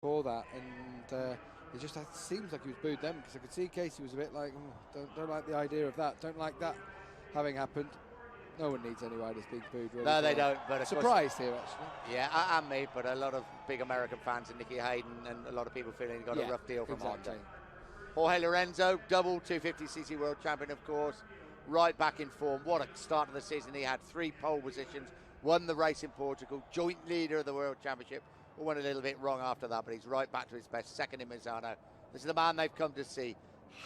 for that, and it just seems like he was booed then, because I could see Casey was a bit like, don't like the idea of that, don't like that having happened. No one needs any riders being booed, really. No, they don't. But surprised here, actually. Yeah, and me, but a lot of big American fans and Nicky Hayden, and a lot of people feeling he got a rough deal from Honda. Jorge Lorenzo, double 250cc world champion, of course, right back in form. What a start of the season. He had 3 pole positions, won the race in Portugal, joint leader of the World Championship. Went a little bit wrong after that, but he's right back to his best, second in Misano. This is the man they've come to see.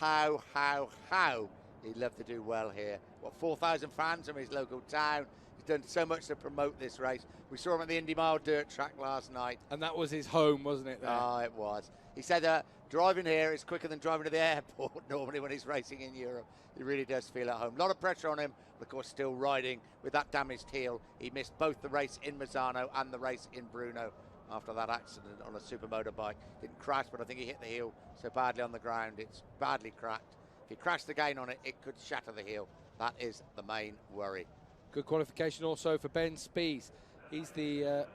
How he'd love to do well here. What, 4,000 fans from his local town. He's done so much to promote this race. We saw him at the Indy Mile dirt track last night. And that was his home, wasn't it? Oh, it was. He said driving here is quicker than driving to the airport normally when he's racing in Europe. He really does feel at home. A lot of pressure on him, but of course still riding with that damaged heel. He missed both the race in Misano and the race in Brno after that accident on a super motorbike. Didn't crash, but I think he hit the heel so badly on the ground, it's badly cracked. If he crashed again on it, it could shatter the heel. That is the main worry. Good qualification also for Ben Spies. He's the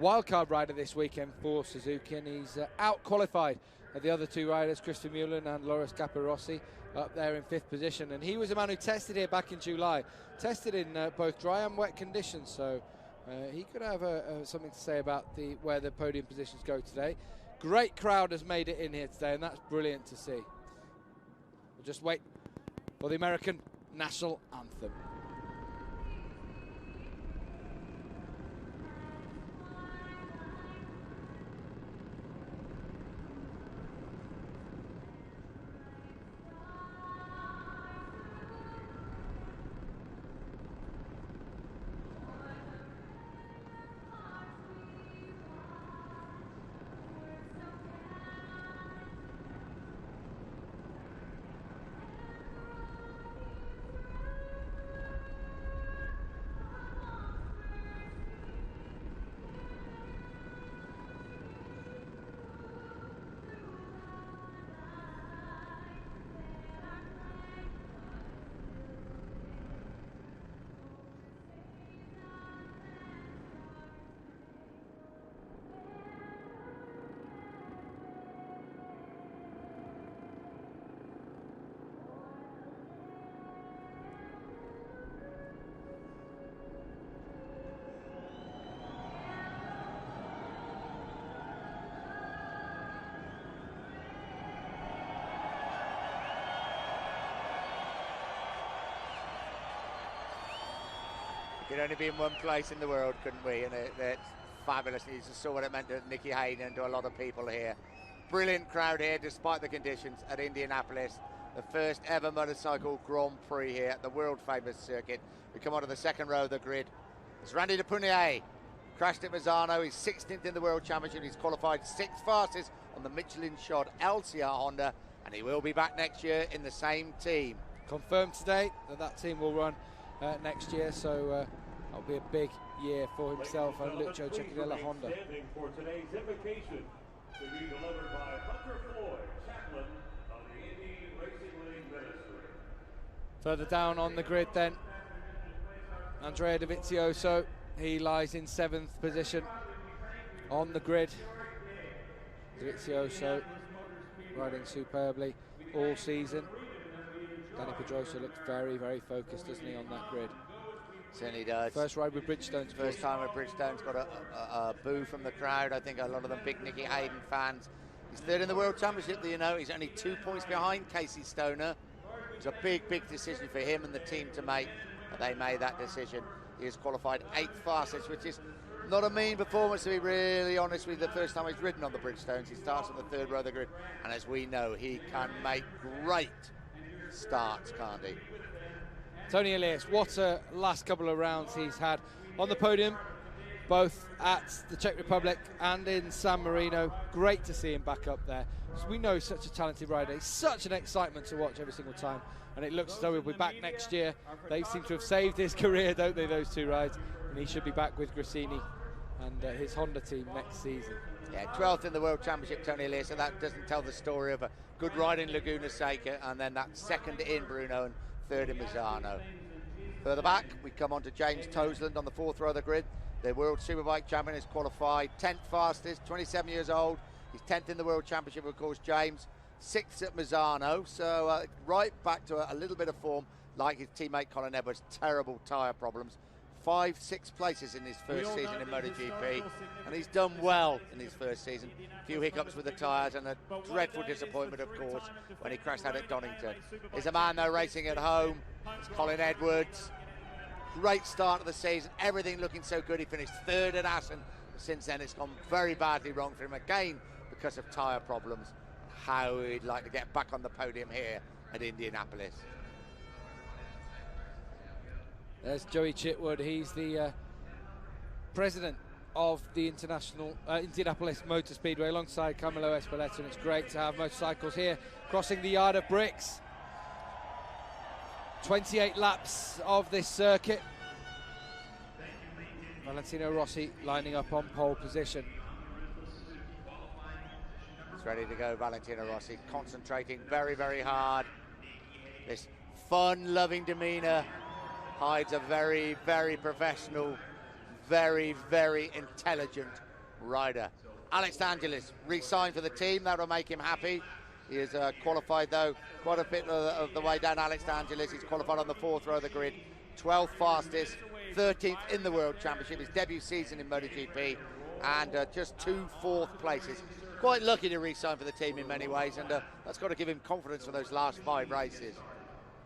wildcard rider this weekend for Suzuki, and he's out-qualified the other 2 riders, Christopher Mullen and Loris Capirossi, up there in 5th position. And he was a man who tested here back in July, tested in both dry and wet conditions, so he could have something to say about where the podium positions go today. Great crowd has made it in here today, and that's brilliant to see. We'll just wait for the American national anthem. Could only be in one place in the world, couldn't we? And it's fabulous. You just saw what it meant to Nicky Hayden and to a lot of people here. Brilliant crowd here, despite the conditions, at Indianapolis. The first ever motorcycle Grand Prix here at the world-famous circuit. We come onto the second row of the grid. It's Randy de Punier. Crashed at Misano. He's 16th in the World Championship. He's qualified 6th fastest on the Michelin-shod LCR Honda. And he will be back next year in the same team. Confirmed today that team will run next year, so that'll be a big year for himself and Lucio Cecchinella Honda. For today's invocation to be delivered by Hunter Floyd, chaplain of the Indy Racing League Ministry. Further down on the grid then, Andrea Dovizioso. He lies in 7th position on the grid. Dovizioso riding superbly all season. Danny Pedrosa looks very, very focused, doesn't he, on that grid? Certainly does. First ride with Bridgestone's. First time with Bridgestone's, got a boo from the crowd. I think a lot of them big Nicky Hayden fans. He's 3rd in the World Championship, you know. He's only 2 points behind Casey Stoner. It's a big, big decision for him and the team to make, but they made that decision. He has qualified 8th fastest, which is not a mean performance, to be really honest with you. The first time he's ridden on the Bridgestones. He starts on the 3rd row of the grid, and as we know, he can make great starts, can't he? Tony Elias, what a last couple of rounds he's had on the podium, both at the Czech Republic and in San Marino. Great to see him back up there. So we know he's such a talented rider. He's such an excitement to watch every single time. And it looks as though he'll be back next year. They seem to have saved his career, don't they, those 2 rides? And he should be back with Grassini and his Honda team next season. Yeah, 12th in the World Championship, Tony Elias, so that doesn't tell the story of a good ride in Laguna Seca, and then that 2nd in Brno and 3rd in Misano. Further back, we come on to James Toseland on the 4th row of the grid. The World Superbike champion is qualified 10th fastest, 27 years old. He's 10th in the World Championship, of course, James. 6th at Misano, so right back to a little bit of form, like his teammate Colin Edwards. Terrible tyre problems. 5-6 places in his first season in MotoGP, and he's done well in his first season. A few hiccups with the tyres and a dreadful disappointment, of course, when he crashed out at Donington. He's a man, though, racing at home. It's Colin Edwards. Great start of the season, everything looking so good. He finished 3rd at Assen. Since then, it's gone very badly wrong for him again because of tyre problems. How he'd like to get back on the podium here at Indianapolis. There's Joey Chitwood. He's the president of the Indianapolis Motor Speedway alongside Camilo Espeleta, and it's great to have motorcycles here crossing the yard of bricks. 28 laps of this circuit. Valentino Rossi lining up on pole position. He's ready to go, Valentino Rossi, concentrating very, very hard. This fun-loving demeanour hides a very, very professional, very, very intelligent rider. Alex D'Angelis re-signed for the team. That'll make him happy. He is qualified, though, quite a bit of the way down. Alex D'Angelis, he's qualified on the 4th row of the grid. 12th fastest, 13th in the World Championship, his debut season in MotoGP, and just 2 4th places. Quite lucky to re-sign for the team in many ways, and that's got to give him confidence for those last 5 races.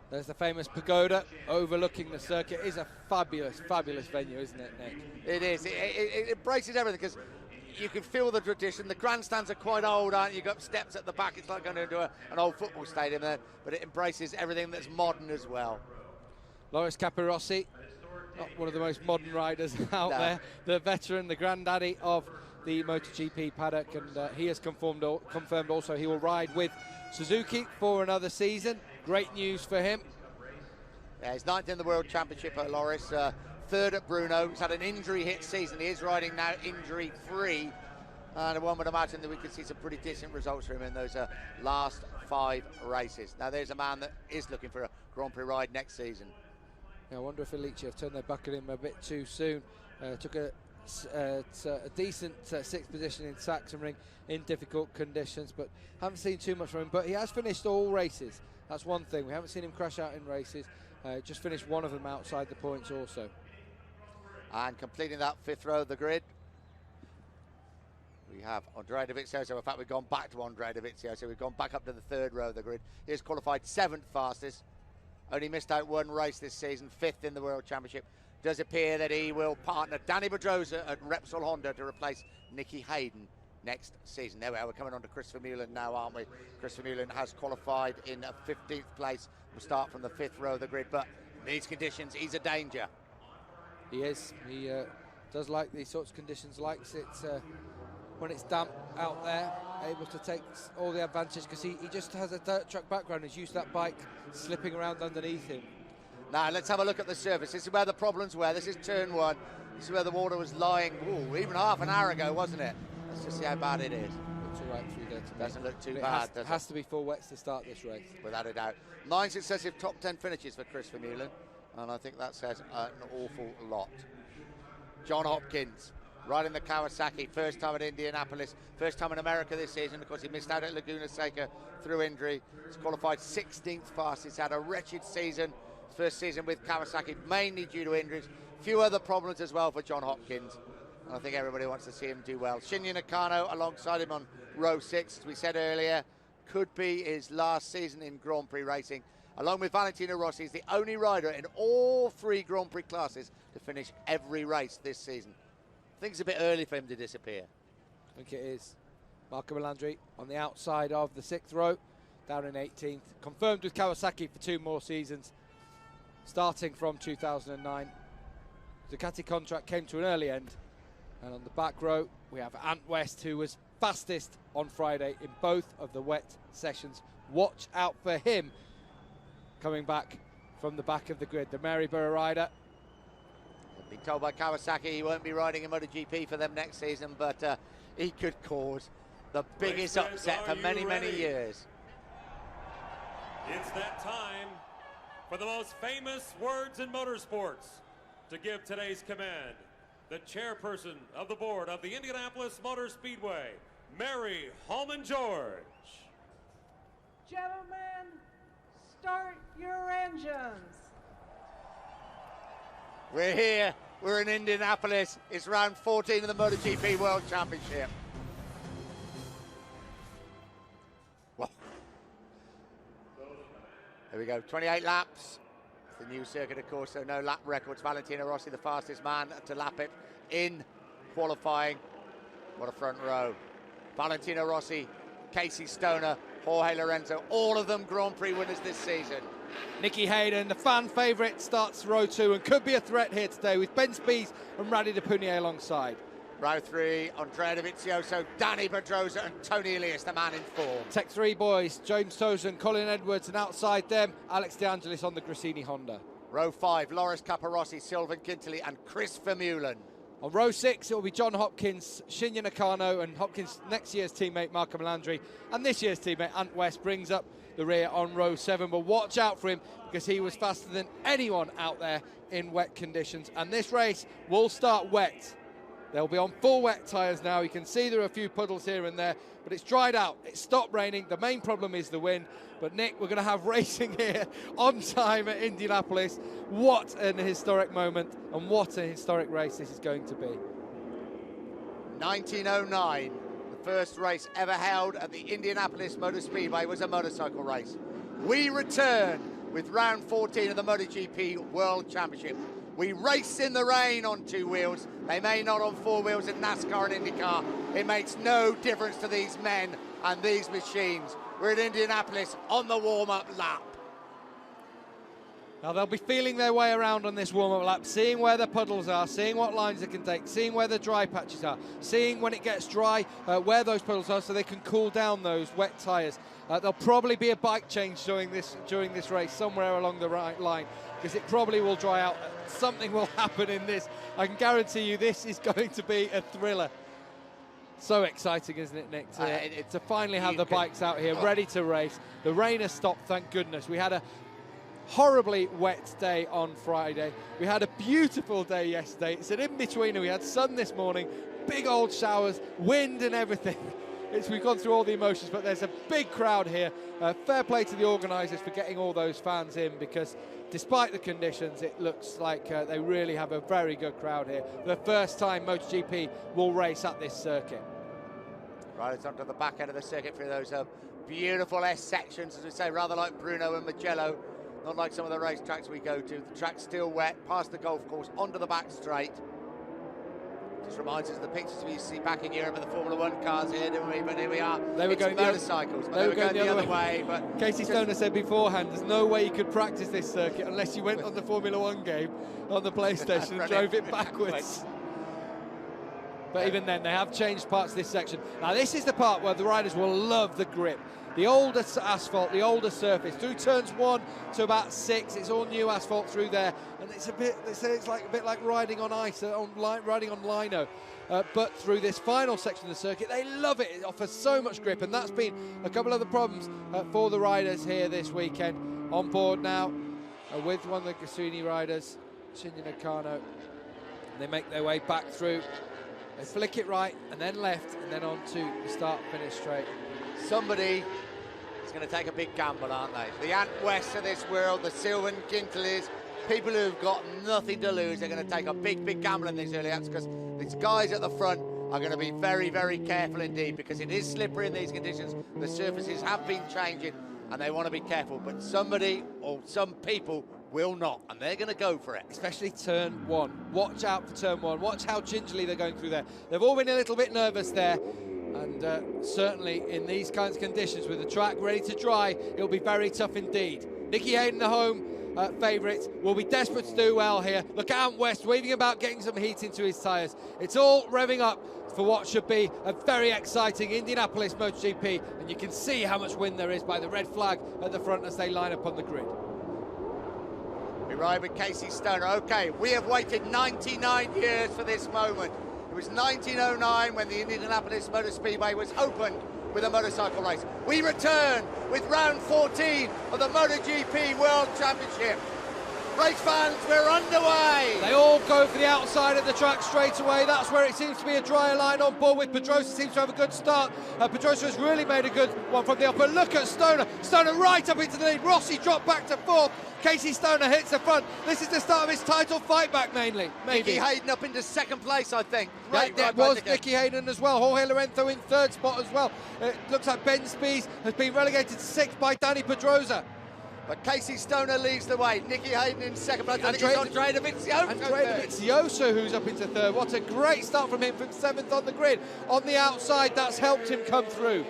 There's the famous pagoda overlooking the circuit. It is a fabulous, fabulous venue, isn't it, Nick? It is. It embraces everything, because you can feel the tradition. The grandstands are quite old, aren't you? You've got steps at the back. It's like going into an old football stadium there, but it embraces everything that's modern as well. Loris Capirossi, not one of the most modern riders out there. The veteran, the granddaddy of the MotoGP paddock, and he has confirmed also he will ride with Suzuki for another season. Great news for him. Yeah, he's 9th in the World Championship at Loris, 3rd at Bruno. He's had an injury-hit season. He is riding now injury-free, and one would imagine that we could see some pretty decent results from him in those last 5 races. Now, there's a man that is looking for a Grand Prix ride next season. Yeah, I wonder if Alicia have turned their back on him a bit too soon. Took a decent 6th position in Sachsenring in difficult conditions, but haven't seen too much from him. But he has finished all races. That's one thing. We haven't seen him crash out in races. Just finished one of them outside the points also. And completing that 5th row of the grid, we have Andrea Dovizioso. In fact, we've gone back to Andrea Dovizioso. We've gone back up to the 3rd row of the grid. He is qualified 7th fastest. Only missed out 1 race this season, 5th in the World Championship. Does appear that he will partner Danny Pedrosa at Repsol Honda to replace Nicky Hayden next season. There we are. We're coming on to Christopher Mullen now, aren't we? Christopher Mullen has qualified in 15th place. We'll start from the 5th row of the grid, but in these conditions, he's a danger. He is. He does like these sorts of conditions, likes it when it's damp out there, able to take all the advantage, because he just has a dirt track background. He's used to that bike slipping around underneath him. Now, let's have a look at the surface. This is where the problems were. This is turn 1. This is where the water was lying, even half an hour ago, wasn't it? Let's just see how bad it is. Looks all right through there today. Doesn't look too bad, does it? Has to be full wets to start this race. Without a doubt. 9 successive top 10 finishes for Christopher Mullen, and I think that says an awful lot. John Hopkins, riding the Kawasaki, first time at Indianapolis, first time in America this season. Of course, he missed out at Laguna Seca through injury. He's qualified 16th fastest. He's had a wretched season. First season with Kawasaki, mainly due to injuries. A few other problems as well for John Hopkins. And I think everybody wants to see him do well. Shinya Nakano alongside him on row 6, as we said earlier, could be his last season in Grand Prix racing. Along with Valentino Rossi, he's the only rider in all 3 Grand Prix classes to finish every race this season. I think it's a bit early for him to disappear. I think it is. Marco Melandri on the outside of the 6th row, down in 18th. Confirmed with Kawasaki for 2 more seasons, starting from 2009. Ducati contract came to an early end. And on the back row, we have Ant West, who was fastest on Friday in both of the wet sessions. Watch out for him coming back from the back of the grid. The Maryborough rider. Been told by Kawasaki he won't be riding in MotoGP for them next season, but he could cause the biggest upset for many, many years. It's that time for the most famous words in motorsports to give today's command. The chairperson of the board of the Indianapolis Motor Speedway, Mary Holman-George. Gentlemen, start your engines. We're here. We're in Indianapolis. It's round 14 of the MotoGP World Championship. Whoa. There we go. 28 laps. It's the new circuit, of course, so no lap records. Valentino Rossi, the fastest man to lap it in qualifying. What a front row. Valentino Rossi, Casey Stoner, Jorge Lorenzo, all of them Grand Prix winners this season. Nicky Hayden, the fan favourite, starts row 2 and could be a threat here today with Ben Spies and Radi de Punier alongside. Row 3, Andrea Dovizioso, Danny Pedrosa and Tony Elias, the man in form. Tech 3 boys, James Tozen, Colin Edwards, and outside them, Alex De Angelis on the Grassini Honda. Row 5, Loris Capirossi, Sylvain Quintili and Chris Vermeulen. On row 6, it will be John Hopkins, Shinya Nakano, and Hopkins' next year's teammate Marco Melandri, and this year's teammate Ant West brings up the rear on row 7. But watch out for him because he was faster than anyone out there in wet conditions. And this race will start wet. They'll be on full wet tyres now. You can see there are a few puddles here and there, but it's dried out. It stopped raining. The main problem is the wind. But Nick, we're going to have racing here on time at Indianapolis. What an historic moment and what a historic race this is going to be. 1909, the first race ever held at the Indianapolis Motor Speedway was a motorcycle race. We return with round 14 of the MotoGP World Championship. We race in the rain on 2 wheels. They may not on 4 wheels in NASCAR and IndyCar. It makes no difference to these men and these machines. We're at Indianapolis on the warm-up lap. Now they'll be feeling their way around on this warm-up lap, seeing where the puddles are, seeing what lines they can take, seeing where the dry patches are, seeing when it gets dry where those puddles are so they can cool down those wet tyres. There'll probably be a bike change during this race somewhere along the right line because it probably will dry out. Something will happen in this. I can guarantee you this is going to be a thriller. So exciting, isn't it, Nick, to finally have the bikes out here ready to race. The rain has stopped, thank goodness. We had a horribly wet day on Friday. We had a beautiful day yesterday. It's an in-betweener. We had sun this morning, big old showers, wind and everything. We've gone through all the emotions, but there's a big crowd here. Fair play to the organisers for getting all those fans in because despite the conditions, it looks like they really have a very good crowd here. For the first time MotoGP will race at this circuit. Right, it's onto the back end of the circuit for those beautiful S sections, as we say, rather like Bruno and Mugello. Not like some of the race tracks we go to. The track's still wet, past the golf course, onto the back straight. Just reminds us of the pictures we used to see back in Europe of the Formula 1 cars here, didn't we? But here we are. They were going motorcycles, but they were going the other way. But Casey Stoner said beforehand, there's no way you could practice this circuit unless you went on the Formula 1 game on the PlayStation and drove it backwards. But even then, they have changed parts of this section. Now, this is the part where the riders will love the grip. The older asphalt, the older surface. Through turns 1 to about 6, it's all new asphalt through there. And it's a bit, they say it's like a bit like riding on ice, riding on lino. But through this final section of the circuit, they love it. It offers so much grip. And that's been a couple of the problems for the riders here this weekend. On board now with one of the Gasuini riders, Shinya Nakano. They make their way back through. They flick it right and then left and then on to the start-finish straight. Somebody is going to take a big gamble, aren't they? The Ant West of this world, the Sylvain Quintilis, people who've got nothing to lose, are going to take a big, big gamble in these early laps because these guys at the front are going to be very, very careful indeed because it is slippery in these conditions. The surfaces have been changing and they want to be careful, but somebody or some people will not, and they're going to go for it. Especially turn 1. Watch out for turn 1. Watch how gingerly they're going through there. They've all been a little bit nervous there, and certainly in these kinds of conditions with the track ready to dry, it'll be very tough indeed. Nicky Hayden, the home favourite, will be desperate to do well here. Look at Ant West waving about getting some heat into his tyres. It's all revving up for what should be a very exciting Indianapolis MotoGP, and you can see how much wind there is by the red flag at the front as they line up on the grid. We ride with Casey Stoner. Okay, we have waited 99 years for this moment. It was 1909 when the Indianapolis Motor Speedway was opened with a motorcycle race. We return with round 14 of the MotoGP World Championship. Race fans, we're underway. They all go for the outside of the track straight away. That's where it seems to be a drier line on board with. Pedrosa seems to have a good start. Pedrosa has really made a good one from the upper. Look at Stoner. Stoner right up into the lead. Rossi dropped back to fourth. Casey Stoner hits the front. This is the start of his title fight back mainly. Maybe. Nicky Hayden up into second place, I think. That was Nicky Hayden as well. Jorge Lorenzo in third spot as well. It looks like Ben Spies has been relegated to sixth by Danny Pedrosa. But Casey Stoner leads the way. Nicky Hayden in second place. I think it's Andrea Dovizioso who's up into third. What a great start from him from seventh on the grid. On the outside, that's helped him come through.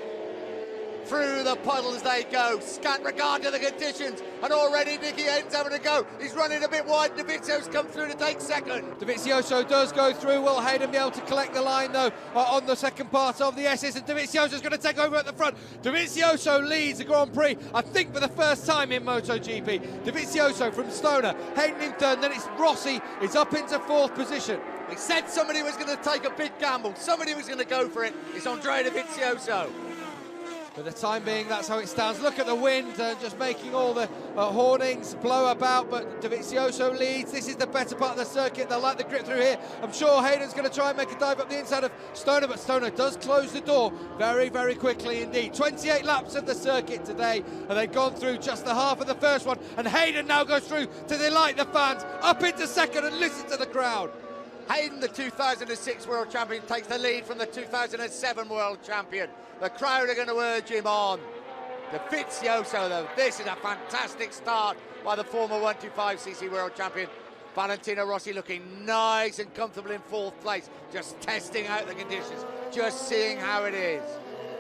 Through the puddles they go, scant regard to the conditions, and already Nicky Hayden's having a go. He's running a bit wide. Dovizioso's come through to take second. Dovizioso does go through. Will Hayden be able to collect the line though on the second part of the S's? And Dovizioso's going to take over at the front. Dovizioso leads the Grand Prix, I think for the first time in MotoGP. Dovizioso from Stoner, Hayden in third, and then it's Rossi. It's up into fourth position. We said somebody was going to take a big gamble. Somebody was going to go for it. It's Andrea Dovizioso. For the time being, that's how it stands. Look at the wind, just making all the hornings blow about, but Dovizioso leads. This is the better part of the circuit. They'll like the grip through here. I'm sure Hayden's going to try and make a dive up the inside of Stoner, but Stoner does close the door very, very quickly indeed. 28 laps of the circuit today, and they've gone through just the half of the first one, and Hayden now goes through to delight the fans, up into second, and listen to the crowd. Hayden, the 2006 World Champion, takes the lead from the 2007 World Champion. The crowd are going to urge him on. Dovizioso, though, this is a fantastic start by the former 125cc World Champion. Valentino Rossi looking nice and comfortable in fourth place, just testing out the conditions, just seeing how it is.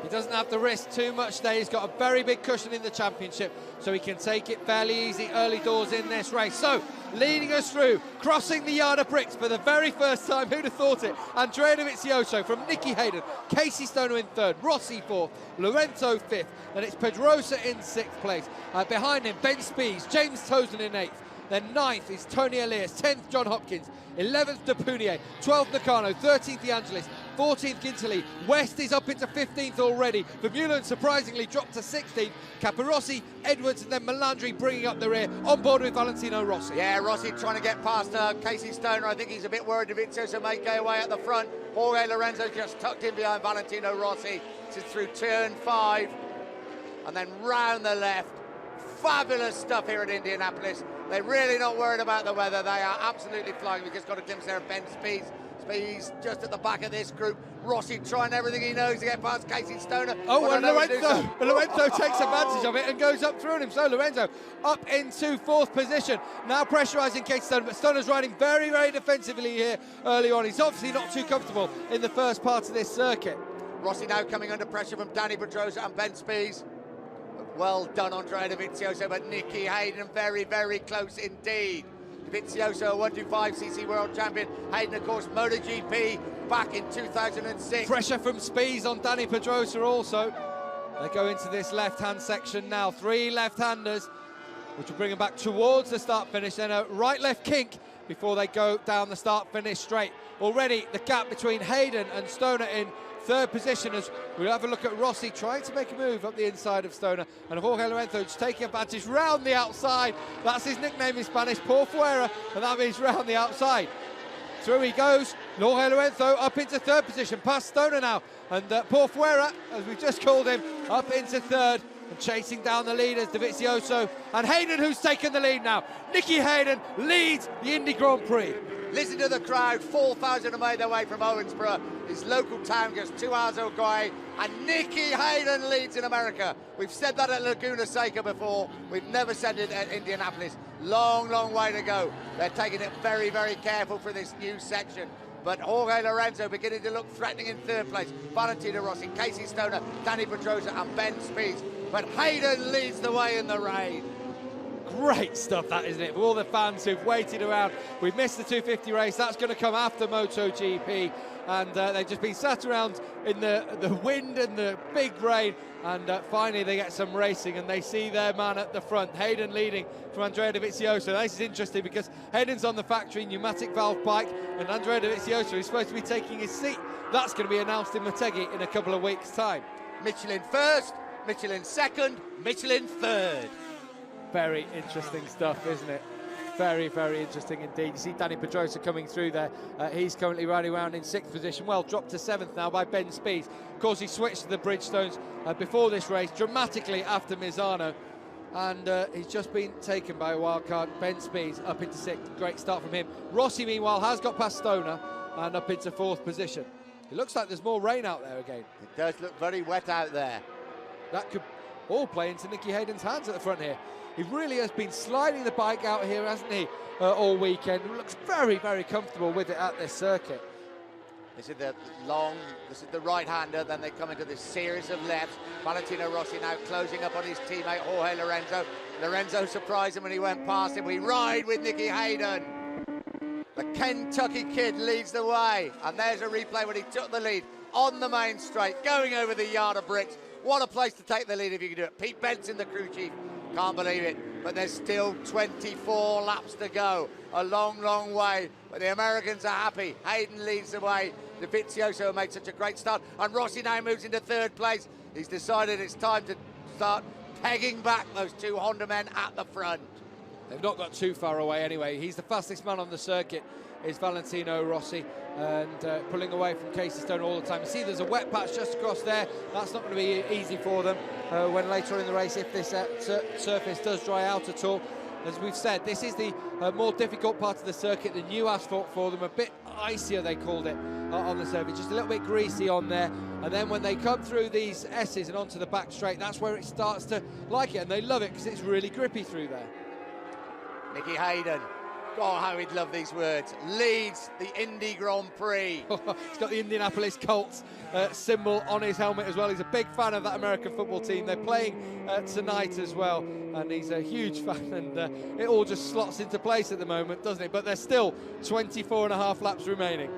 He doesn't have to risk too much today. He's got a very big cushion in the championship, so he can take it fairly easy early doors in this race. So, leading us through, crossing the yard of bricks for the very first time, who'd have thought it? Andrea Dovizioso from Nicky Hayden, Casey Stoner in third, Rossi fourth, Lorenzo fifth, and it's Pedrosa in sixth place. Behind him, Ben Spies, James Tozen in eighth. Then ninth is Tony Elias, 10th John Hopkins, 11th Depunier, 12th Nakano, 13th De Angelis, 14th Ginterly. West is up into 15th already. Vermeulen surprisingly dropped to 16th. Capirossi, Edwards, and then Melandri bringing up the rear on board with Valentino Rossi. Yeah, Rossi trying to get past Casey Stoner. I think he's a bit worried of it, so may go away at the front. Jorge Lorenzo just tucked in behind Valentino Rossi. This is through turn 5 and then round the left. Fabulous stuff here at Indianapolis. They're really not worried about the weather. They are absolutely flying. We just got a glimpse there of Ben Spies. Spies just at the back of this group. Rossi trying everything he knows to get past Casey Stoner. Oh, and Lorenzo takes advantage of it and goes up through him. So Lorenzo up into fourth position. Now pressurising Casey Stoner, but Stoner's riding very, very defensively here early on. He's obviously not too comfortable in the first part of this circuit. Rossi now coming under pressure from Danny Pedrosa and Ben Spies. Well done, Andrea Dovizioso, but Nicky Hayden very, very close indeed. Dovizioso, 125cc World Champion. Hayden, of course, MotoGP back in 2006. Pressure from Spies on Danny Pedrosa also. They go into this left-hand section now. 3 left-handers, which will bring them back towards the start-finish. Then a right-left kink before they go down the start-finish straight. Already the gap between Hayden and Stoner in third position, as we'll have a look at Rossi trying to make a move up the inside of Stoner, and Jorge Lorenzo just taking advantage round the outside. That's his nickname in Spanish, Por Fuera, and that means round the outside. Through he goes, Jorge Lorenzo up into third position, past Stoner now, and Por Fuera, as we've just called him, up into third, and chasing down the leaders, Dovizioso, and Hayden, who's taken the lead now. Nicky Hayden leads the Indy Grand Prix. Listen to the crowd, 4,000 have made their way from Owensboro, his local town just 2 hours away, and Nicky Hayden leads in America. We've said that at Laguna Seca before, we've never said it at Indianapolis. Long, long way to go. They're taking it very, very careful for this new section. But Jorge Lorenzo beginning to look threatening in third place. Valentino Rossi, Casey Stoner, Danny Pedrosa and Ben Spies. But Hayden leads the way in the rain. Great stuff that, isn't it, for all the fans who've waited around. We've missed the 250 race. That's going to come after MotoGP, and they've just been sat around in the wind and the big rain, and finally they get some racing and they see their man at the front, Hayden leading from Andrea Dovizioso. This is interesting because Hayden's on the factory pneumatic valve bike, and Andrea Dovizioso is supposed to be taking his seat. That's going to be announced in Motegi in a couple of weeks' time. Michelin first, Michelin second, Michelin third. Very interesting stuff, isn't it? very, very interesting indeed. You see Danny Pedrosa coming through there. He's currently riding around in 6th position. Well, dropped to 7th now by Ben Spies. Of course, he switched to the Bridgestones before this race, dramatically after Misano. And he's just been taken by a wildcard. Ben Spies up into 6th. Great start from him. Rossi, meanwhile, has got past Stoner and up into 4th position. It looks like there's more rain out there again. It does look very wet out there. That could all play into Nicky Hayden's hands at the front here. He really has been sliding the bike out here, hasn't he, all weekend. Looks very, very comfortable with it at this circuit. This is the right-hander, then they come into this series of lefts. Valentino Rossi now closing up on his teammate Jorge Lorenzo. Lorenzo surprised him when he went past him. We ride with Nicky Hayden. The Kentucky kid leads the way, and there's a replay when he took the lead on the main straight, going over the yard of bricks. What a place to take the lead if you can do it. Pete Benson, the crew chief, can't believe it, but there's still 24 laps to go. A long, long way, but the Americans are happy. Hayden leads the way. Dovizioso made such a great start, and Rossi now moves into 3rd place. He's decided it's time to start pegging back those 2 Honda men at the front. They've not got too far away anyway. He's the fastest man on the circuit, is Valentino Rossi, and pulling away from Casey Stone all the time. You see there's a wet patch just across there. That's not going to be easy for them when later in the race, if this surface does dry out at all. As we've said, this is the more difficult part of the circuit, the new asphalt for them, a bit icier they called it on the surface, just a little bit greasy on there. And then when they come through these S's and onto the back straight, that's where it starts to like it, and they love it because it's really grippy through there. Nicky Hayden, God, how he'd love these words, leads the Indy Grand Prix. He's got the Indianapolis Colts symbol on his helmet as well. He's a big fan of that American football team. They're playing tonight as well, and he's a huge fan, and it all just slots into place at the moment, doesn't it? But there's still 24 and a half laps remaining.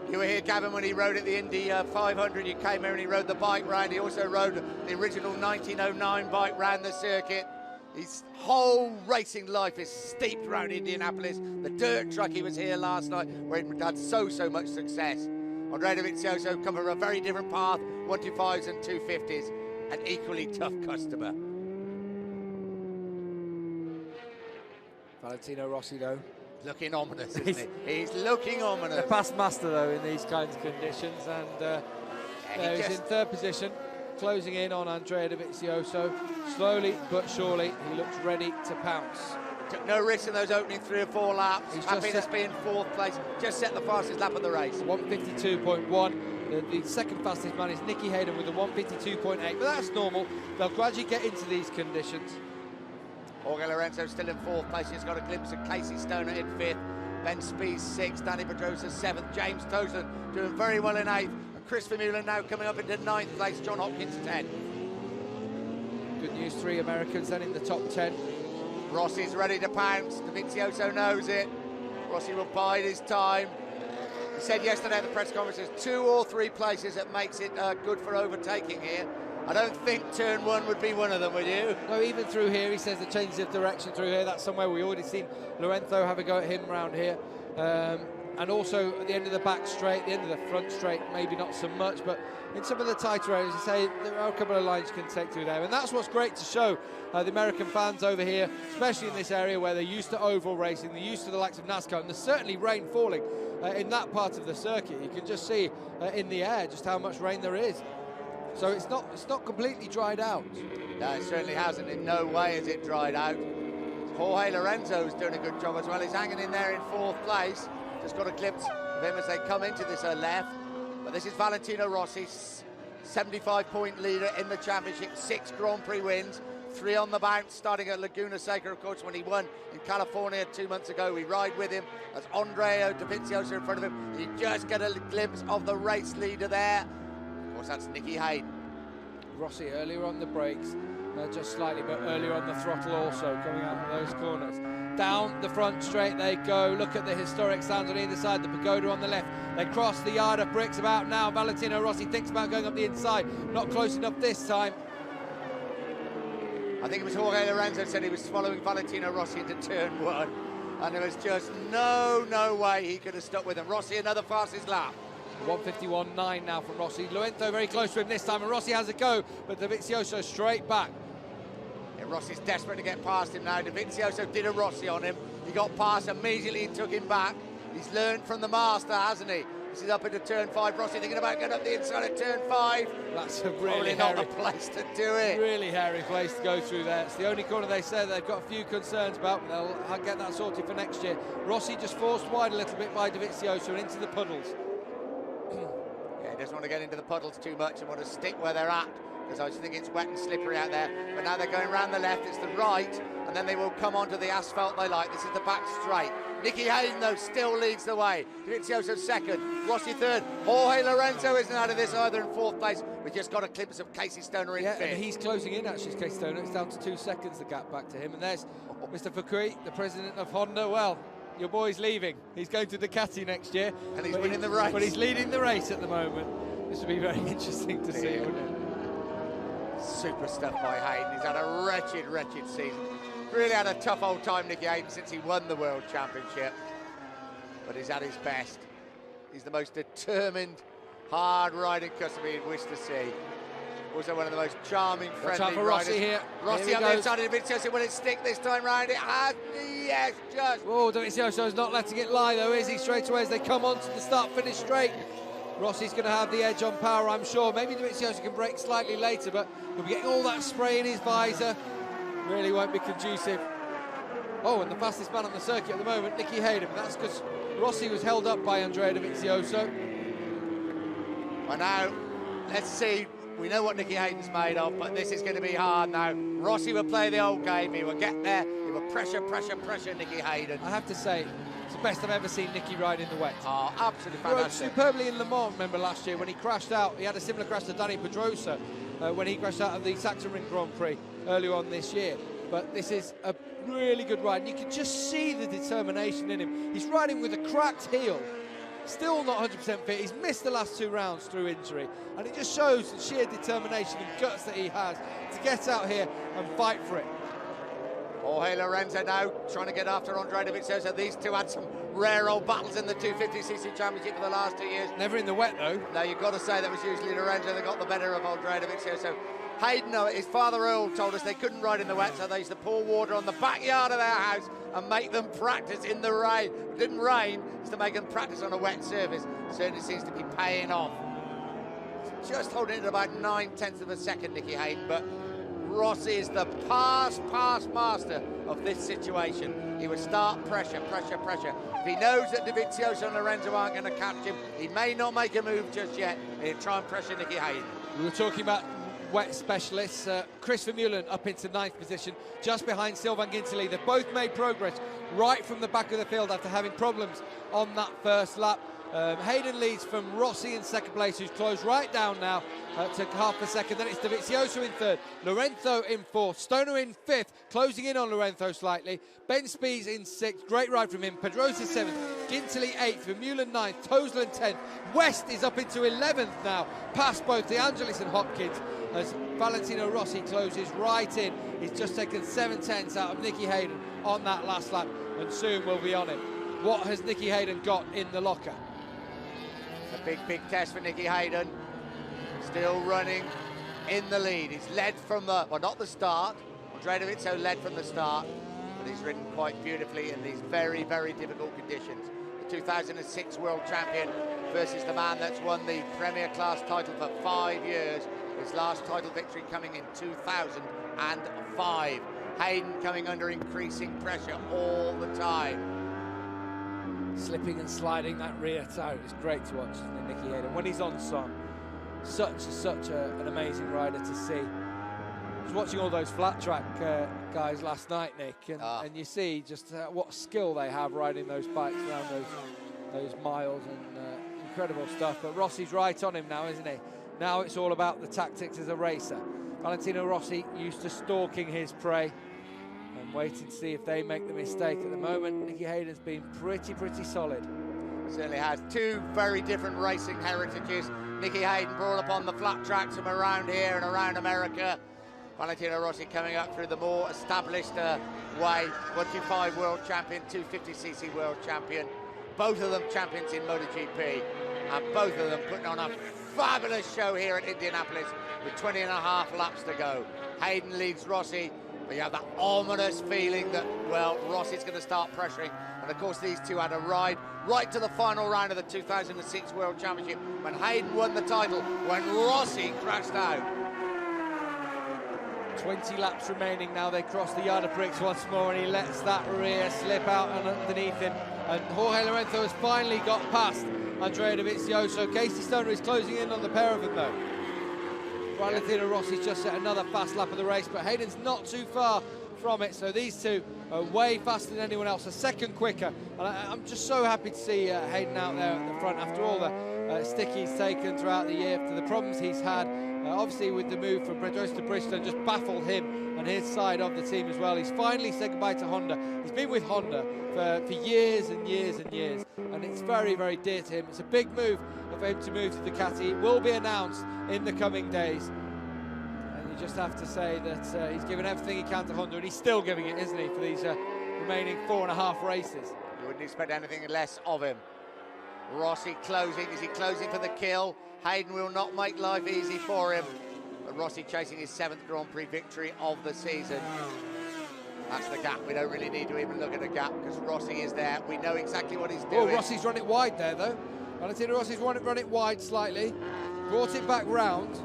You were here, Gavin, when he rode at the Indy 500. You came here and he rode the bike round. He also rode the original 1909 bike round the circuit. His whole racing life is steeped around Indianapolis. The dirt truck, he was here last night, where he had so much success. Andrea Dovizioso come from a very different path, 125s and 250s, an equally tough customer. Valentino Rossi, though, looking ominous, isn't he? He's looking ominous. The past master, though, in these kinds of conditions, and he's in 3rd position, closing in on Andrea Dovizioso. Slowly but surely, he looks ready to pounce. Took no risk in those opening 3 or 4 laps. He's happy to be in 4th place. Just set the fastest lap of the race. 152.1. The second fastest man is Nicky Hayden with a 152.8, but that's normal. They'll gradually get into these conditions. Jorge Lorenzo still in 4th place. He's got a glimpse of Casey Stoner in 5th. Ben Spies 6th. Danny Pedrosa 7th. James Toseland doing very well in 8th. Chris Vermeulen now coming up into 9th place. John Hopkins 10th. Good news, 3 Americans then in the top 10. Rossi's ready to pounce. Dovizioso knows it. Rossi will bide his time. He said yesterday at the press conference, there's 2 or 3 places that makes it good for overtaking here. I don't think turn 1 would be one of them, would you? No, even through here, he says the change of direction through here. That's somewhere we already seen Lorenzo have a go at him around here. And also at the end of the back straight, the end of the front straight, maybe not so much, but in some of the tighter areas, you say there are a couple of lines you can take through there. And that's what's great to show the American fans over here, especially in this area where they're used to oval racing, they're used to the likes of NASCAR, and there's certainly rain falling in that part of the circuit. You can just see in the air just how much rain there is. So it's not completely dried out. No, it certainly hasn't. In no way has it dried out. Jorge Lorenzo's doing a good job as well. He's hanging in there in 4th place. Just got a glimpse of him as they come into this left. But this is Valentino Rossi, 75-point leader in the championship, 6 Grand Prix wins, 3 on the bounce, starting at Laguna Seca, of course, when he won in California 2 months ago. We ride with him. That's Andrea Dovizioso in front of him. You just get a glimpse of the race leader there. Of course, that's Nicky Hayden. Rossi earlier on the brakes, just slightly, but earlier on the throttle also, coming out of those corners. Down the front straight they go. Look at the historic stands on either side, the pagoda on the left. They cross the yard of bricks about now. Valentino Rossi thinks about going up the inside. Not close enough this time. I think it was Jorge Lorenzo said he was following Valentino Rossi into turn 1. And there was just no way he could have stuck with him. Rossi another fastest lap. 151.9 now from Rossi. Lorenzo very close to him this time, and Rossi has a go, but Dovizioso straight back. Yeah, Rossi's desperate to get past him now. Dovizioso did a Rossi on him. He got past immediately and took him back. He's learned from the master, hasn't he? This is up into turn 5. Rossi thinking about getting up the inside of turn 5. That's a Probably really not hairy, the place to do it. really hairy place to go through there. It's the only corner they said they've got a few concerns about, but they'll get that sorted for next year. Rossi just forced wide a little bit by Dovizioso and into the puddles. Yeah, he doesn't want to get into the puddles too much and want to stick where they're at, because I just think it's wet and slippery out there. But now they're going round the left, it's the right, and then they will come onto the asphalt they like. This is the back straight. Nicky Hayden, though, still leads the way. Dovizioso second, Rossi third. Jorge Lorenzo isn't out of this either in 4th place. We've just got a glimpse of Casey Stoner in 5th. And he's closing in, actually, Casey Stoner. It's down to 2 seconds, the gap back to him. And there's Mr. Fukui, the president of Honda. Well, your boy's leaving. He's going to Ducati next year. And he's winning the race. But he's leading the race at the moment. This would be very interesting to see, wouldn't it? Super stuff by Hayden. He's had a wretched, wretched season. Really had a tough old time, Nicky Hayden, since he won the World Championship. But he's at his best. He's the most determined, hard-riding customer you'd wish to see. Also one of the most charming, friendly riders. Rossi here. Rossi on the inside of Dovizioso. Will it stick this time round? It has. Yes, just. Oh, Dovizioso's not letting it lie, though, is he? Straight away as they come on to the start-finish straight. Rossi's going to have the edge on power, I'm sure. Maybe Dovizioso can break slightly later, but he'll be getting all that spray in his visor. Really won't be conducive. Oh, and the fastest man on the circuit at the moment, Nicky Hayden. That's because Rossi was held up by Andrea Dovizioso. Well, now, let's see. We know what Nicky Hayden's made of, but this is going to be hard now. Rossi will play the old game. He will get there. He will pressure Nicky Hayden. I have to say, it's the best I've ever seen Nicky ride in the wet. Oh, absolutely He rode fantastic. superbly in Le Mans, remember last year, when he crashed out. He had a similar crash to Danny Pedrosa when he crashed out of the Sachsenring Grand Prix earlier on this year. But this is a really good ride, and you can just see the determination in him. He's riding with a cracked heel, still not 100% fit. He's missed the last 2 rounds through injury, and it just shows the sheer determination and guts that he has to get out here and fight for it. Jorge Lorenzo now trying to get after Andrea Dovizioso. These two had some rare old battles in the 250cc Championship for the last 2 years. Never in the wet, though. No, you've got to say that was usually Lorenzo that got the better of Andrea Dovizioso. Hayden, his father Earl, told us they couldn't ride in the wet, so they used to pour water on the backyard of their house and make them practice in the rain. It didn't rain, just to make them practice on a wet surface. Certainly seems to be paying off. Just holding it at about 9/10 of a second, Nicky Hayden, but Rossi is the past master of this situation. He will start pressure. If he knows that Dovizioso and Lorenzo aren't going to catch him, he may not make a move just yet. He'll try and pressure Nicky Hayden. We were talking about wet specialists. Chris Vermeulen up into 9th position, just behind Sylvain Guintoli. They've both made progress right from the back of the field after having problems on that first lap. Hayden leads from Rossi in 2nd place, who's closed right down now to half a second. Then it's Dovizioso in 3rd, Lorenzo in 4th, Stoner in 5th, closing in on Lorenzo slightly. Ben Spies in 6th, great ride from him. Pedrosa 7th, Guintoli 8th, Vermeulen 9th, Toseland 10th. West is up into 11th now, past both De Angelis and Hopkins, as Valentino Rossi closes right in. He's just taken 7/10 out of Nicky Hayden on that last lap, and soon we'll be on it. What has Nicky Hayden got in the locker? A big test for Nicky Hayden. Still running in the lead. He's led from the, well, not the start. Andrea Dovizioso led from the start, but he's ridden quite beautifully in these very difficult conditions. The 2006 World Champion versus the man that's won the Premier Class title for 5 years. His last title victory coming in 2005. Hayden coming under increasing pressure all the time. Slipping and sliding that rear tire. It's great to watch, isn't it, Nicky Hayden? When he's on song, such an amazing rider to see. I was watching all those flat track guys last night, Nick, and you see just what skill they have riding those bikes around those miles, and incredible stuff. But Rossi's right on him now, isn't he? Now it's all about the tactics as a racer. Valentino Rossi used to stalking his prey and waiting to see if they make the mistake. At the moment, Nicky Hayden's been pretty solid. Certainly has. 2 very different racing heritages. Nicky Hayden brought up on the flat tracks from around here and around America. Valentino Rossi coming up through the more established way. 125 world champion, 250cc world champion. Both of them champions in MotoGP, and both of them putting on a fabulous show here at Indianapolis with 20 and a half laps to go. Hayden leads Rossi But you have that ominous feeling that, well, Rossi's going to start pressuring. And of course, these two had a ride right to the final round of the 2006 World Championship when Hayden won the title, when Rossi crashed out. 20 laps remaining now. They cross the yard of bricks once more, and he lets that rear slip out and underneath him. And Jorge Lorenzo has finally got past Andrea Dovizioso. Casey Stoner is closing in on the pair of them, though. Valentino Rossi's just set another fast lap of the race, but Hayden's not too far from it, so these two are way faster than anyone else, a second quicker. And I'm just so happy to see Hayden out there at the front after all the stick he's taken throughout the year, after the problems he's had. Obviously with the move from Pedros to Bridgestone just baffled him and his side of the team as well. He's finally said goodbye to Honda. He's been with Honda for years and years and years, and it's very, very dear to him. It's a big move for him to move to Ducati. It will be announced in the coming days. And you just have to say that he's given everything he can to Honda, and he's still giving it, isn't he, for these remaining 4.5 races. You wouldn't expect anything less of him. Rossi closing. Is he closing for the kill? Hayden will not make life easy for him. But Rossi chasing his 7th Grand Prix victory of the season. That's the gap. We don't really need to even look at a gap because Rossi is there. We know exactly what he's doing. Oh, Rossi's run it wide there, though. Valentino Rossi's run it wide slightly. Brought it back round.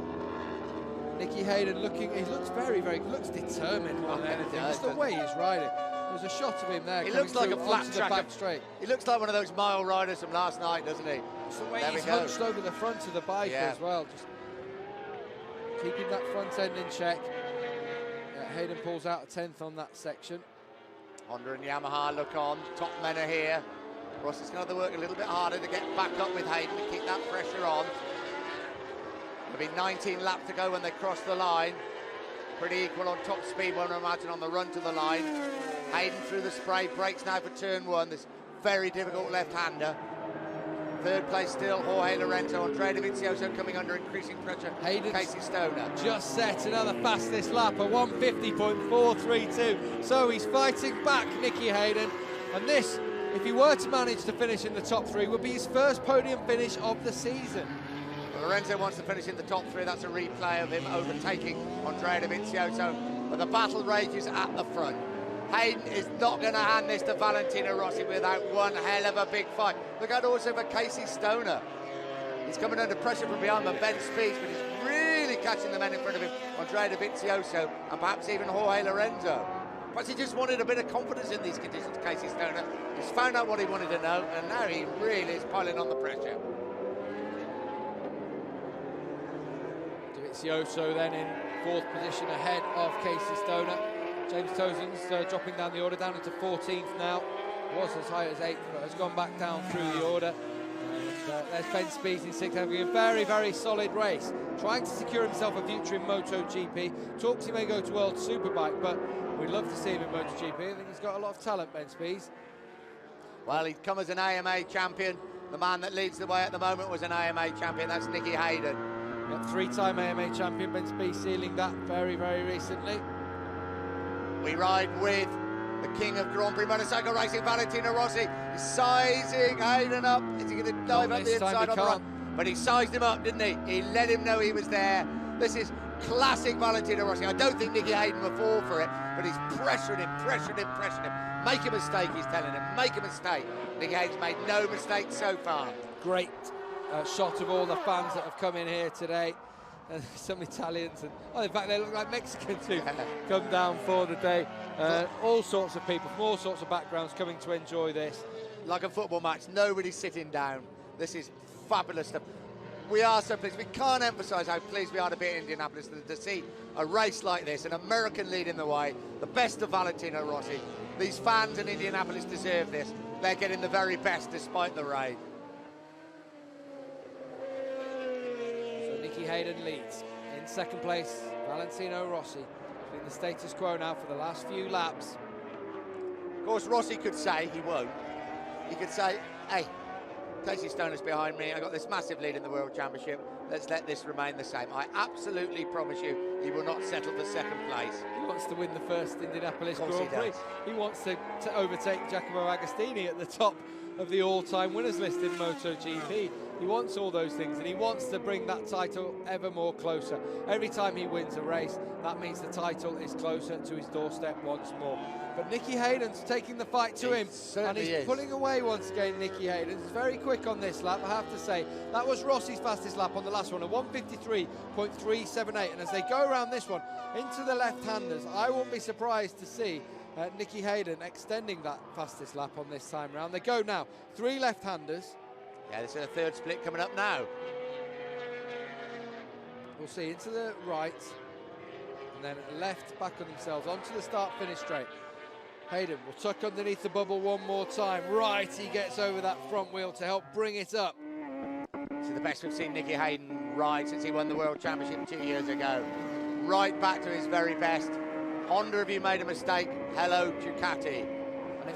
Nicky Hayden looking, he looks looks determined more than anything. Just the way he's riding. There's a shot of him there. He looks like a flat track straight. He looks like one of those mile riders from last night, doesn't he? It's the way he's hunched over the front of the bike as well. Just keeping that front end in check. Hayden pulls out a 10th on that section. Honda and Yamaha look on. Top men are here. Rossi's going to have to work a little bit harder to get back up with Hayden to keep that pressure on. There'll be 19 laps to go when they cross the line. Pretty equal on top speed, one I imagine, on the run to the line. Hayden through the spray, brakes now for turn 1. This very difficult left-hander. 3rd place still, Jorge Lorenzo. Andrea Dovizioso coming under increasing pressure. Hayden Casey Stoner just set another fastest lap, a 150.432. So he's fighting back, Nicky Hayden. And this, if he were to manage to finish in the top 3, would be his first podium finish of the season. Lorenzo wants to finish in the top 3. That's a replay of him overtaking Andrea Dovizioso. But the battle rages at the front. Hayden is not going to hand this to Valentino Rossi without one hell of a big fight. Look out also for Casey Stoner. He's coming under pressure from behind by Ben Spies, but he's really catching the men in front of him, Andrea Dovizioso and perhaps even Jorge Lorenzo. Perhaps he just wanted a bit of confidence in these conditions, Casey Stoner. He's found out what he wanted to know, and now he really is piling on the pressure. Dovizioso then in 4th position ahead of Casey Stoner. James Tozen's dropping down the order, down into 14th now. Was as high as 8th, but has gone back down through the order. And there's Ben Spies in 6th, having a very, very solid race. Trying to secure himself a future in Moto GP. Talks he may go to World Superbike, but we'd love to see him in Moto GP. I think he's got a lot of talent, Ben Spies. Well, he'd come as an AMA champion. The man that leads the way at the moment was an AMA champion. That's Nicky Hayden. 3-time AMA champion, Ben Spies sealing that very, very recently. We ride with the king of Grand Prix motorcycle racing, Valentino Rossi. He's sizing Hayden up. Is he going to dive up the inside on the run? But he sized him up, didn't he? He let him know he was there. This is classic Valentino Rossi. I don't think Nicky Hayden will fall for it, but he's pressuring him. Make a mistake, he's telling him. Make a mistake. Nicky Hayden's made no mistakes so far. Great shot of all the fans that have come in here today. Some Italians, and in fact they look like Mexicans who come down for the day. All sorts of people from all sorts of backgrounds coming to enjoy this. Like a football match, nobody's sitting down. This is fabulous stuff. We are so pleased. We can't emphasise how pleased we are to be at Indianapolis, to see a race like this, an American leading the way, the best of Valentino Rossi. These fans in Indianapolis deserve this. They're getting the very best despite the rain. Nicky Hayden leads. In 2nd place, Valentino Rossi. In the status quo now for the last few laps. Of course, Rossi could say he won't. He could say, hey, Casey Stoner's behind me. I got this massive lead in the World Championship. Let's let this remain the same. I absolutely promise you he will not settle for 2nd place. He wants to win the first Indianapolis Grand Prix. He wants to overtake Giacomo Agostini at the top of the all-time winners list in MotoGP. He wants all those things, and he wants to bring that title ever more closer. Every time he wins a race, that means the title is closer to his doorstep once more. But Nicky Hayden's taking the fight to him, and he's pulling away once again. Nicky Hayden's very quick on this lap, I have to say. That was Rossi's fastest lap on the last one, a 1:53.378. And as they go around this one into the left-handers, I won't be surprised to see Nicky Hayden extending that fastest lap on this time round. They go now, 3 left-handers. Yeah, this is a third split coming up now. We'll see into the right, and then left back on themselves onto the start-finish straight. Hayden will tuck underneath the bubble one more time. Right, he gets over that front wheel to help bring it up. This is the best we've seen Nicky Hayden ride since he won the World Championship 2 years ago. Right back to his very best. Honda, have you made a mistake? Hello, Ducati.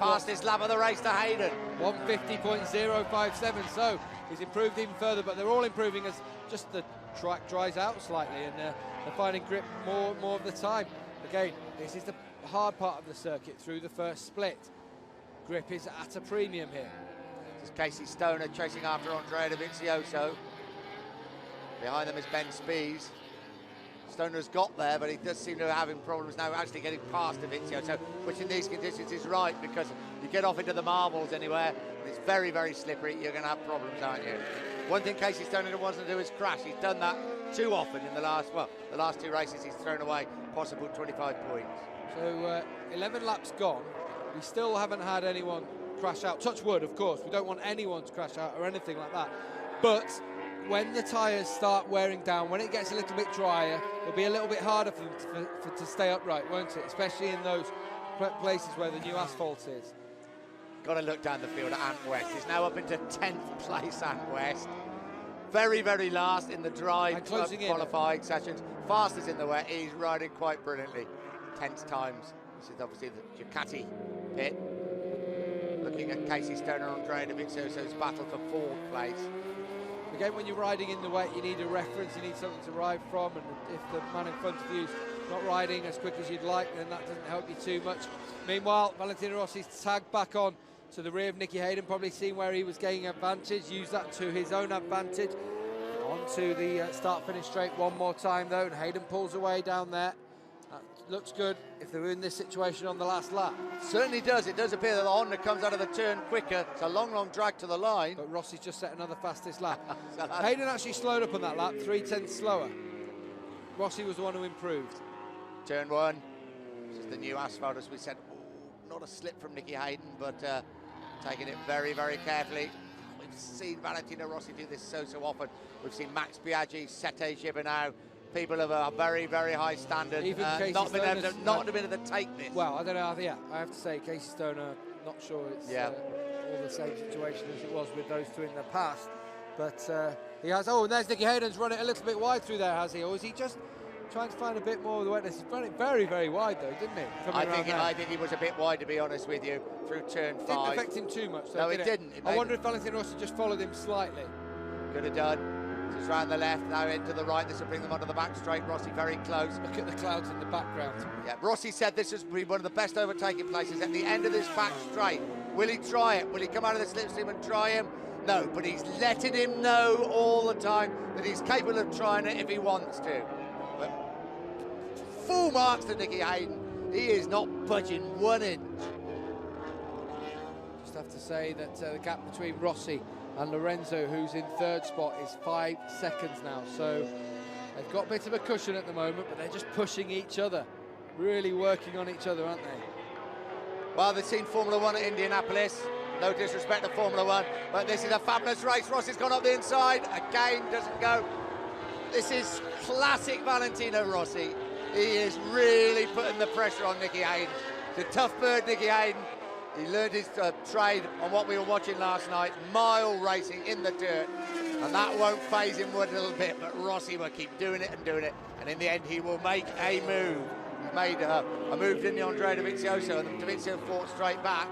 Fastest lap of the race to Hayden. 1:50.057, so he's improved even further, but they're all improving as just the track dries out slightly, and they're finding grip more of the time. Again, this is the hard part of the circuit through the first split. Grip is at a premium here. This is Casey Stoner chasing after Andrea Dovizioso. Behind them is Ben Spies. Stoner's got there, but he does seem to be having problems now actually getting past Dovizioso, which in these conditions is right, because you get off into the marbles anywhere, and it's very, very slippery, you're going to have problems, aren't you? One thing Casey Stoner wants to do is crash. He's done that too often in the last 2 races. He's thrown away possible 25 points. So 11 laps gone. We still haven't had anyone crash out. Touch wood, of course. We don't want anyone to crash out or anything like that. But when the tyres start wearing down, when it gets a little bit drier, it'll be a little bit harder for them to stay upright, won't it? Especially in those places where the new asphalt is. Got to look down the field at Ant West. He's now up into 10th place, Ant West. Very, very last in the dry qualifying sessions. Fastest in the wet. He's riding quite brilliantly. Tense times. This is obviously the Ducati pit. Looking at Casey Stoner and Andrea Dovizioso's battle for 4th place. Again, when you're riding in the wet, you need a reference, you need something to ride from, and if the man in front of you's not riding as quick as you'd like, then that doesn't help you too much. Meanwhile, Valentino Rossi's tagged back on to the rear of Nicky Hayden, probably seen where he was gaining advantage, used that to his own advantage. Onto the start-finish straight one more time, though, and Hayden pulls away down there. That looks good if they were in this situation on the last lap. Certainly does. It does appear that the Honda comes out of the turn quicker. It's a long, long drag to the line. But Rossi's just set another fastest lap. Hayden actually slowed up on that lap, 3/10 slower. Rossi was the one who improved. Turn 1. This is the new asphalt, as we said. Ooh, not a slip from Nicky Hayden, but taking it very, very carefully. We've seen Valentino Rossi do this so often. We've seen Max Biaggi, Sete Gibernau, people of a very, very high standard, not been able to take this. Well, I don't know. I have to say, Casey Stoner, not sure it's all the same situation as it was with those two in the past. But he has. Oh, and there's Nicky Hayden's run it a little bit wide through there, has he? Or is he just trying to find a bit more of the wetness? He's run it very, very wide, though, didn't he? I think he was a bit wide, to be honest with you, through turn 5. Didn't affect him too much, though, no, it didn't. I wonder if Valentino Rossi just followed him slightly. Could have done. Just round the left, now into the right. This will bring them onto the back straight. Rossi very close. Look at the clouds in the background. Yeah, Rossi said this is one of the best overtaking places at the end of this back straight. Will he try it? Will he come out of the slipstream and try him? No, but he's letting him know all the time that he's capable of trying it if he wants to. But full marks to Nicky Hayden. He is not budging 1 inch. Just have to say that the gap between Rossi and Lorenzo, who's in 3rd spot, is 5 seconds now. So they've got a bit of a cushion at the moment, but they're just pushing each other, really working on each other, aren't they? Well, they've seen Formula 1 at Indianapolis. No disrespect to Formula 1, but this is a fabulous race. Rossi's gone up the inside. Again, doesn't go. This is classic Valentino Rossi. He is really putting the pressure on Nicky Hayden. It's a tough bird, Nicky Hayden. He learned his trade on what we were watching last night, mile racing in the dirt, and that won't faze him one little bit, but Rossi will keep doing it, and in the end he will make a move. He's made a move, didn't he, Andrea Dovizioso, and Dovizioso fought straight back.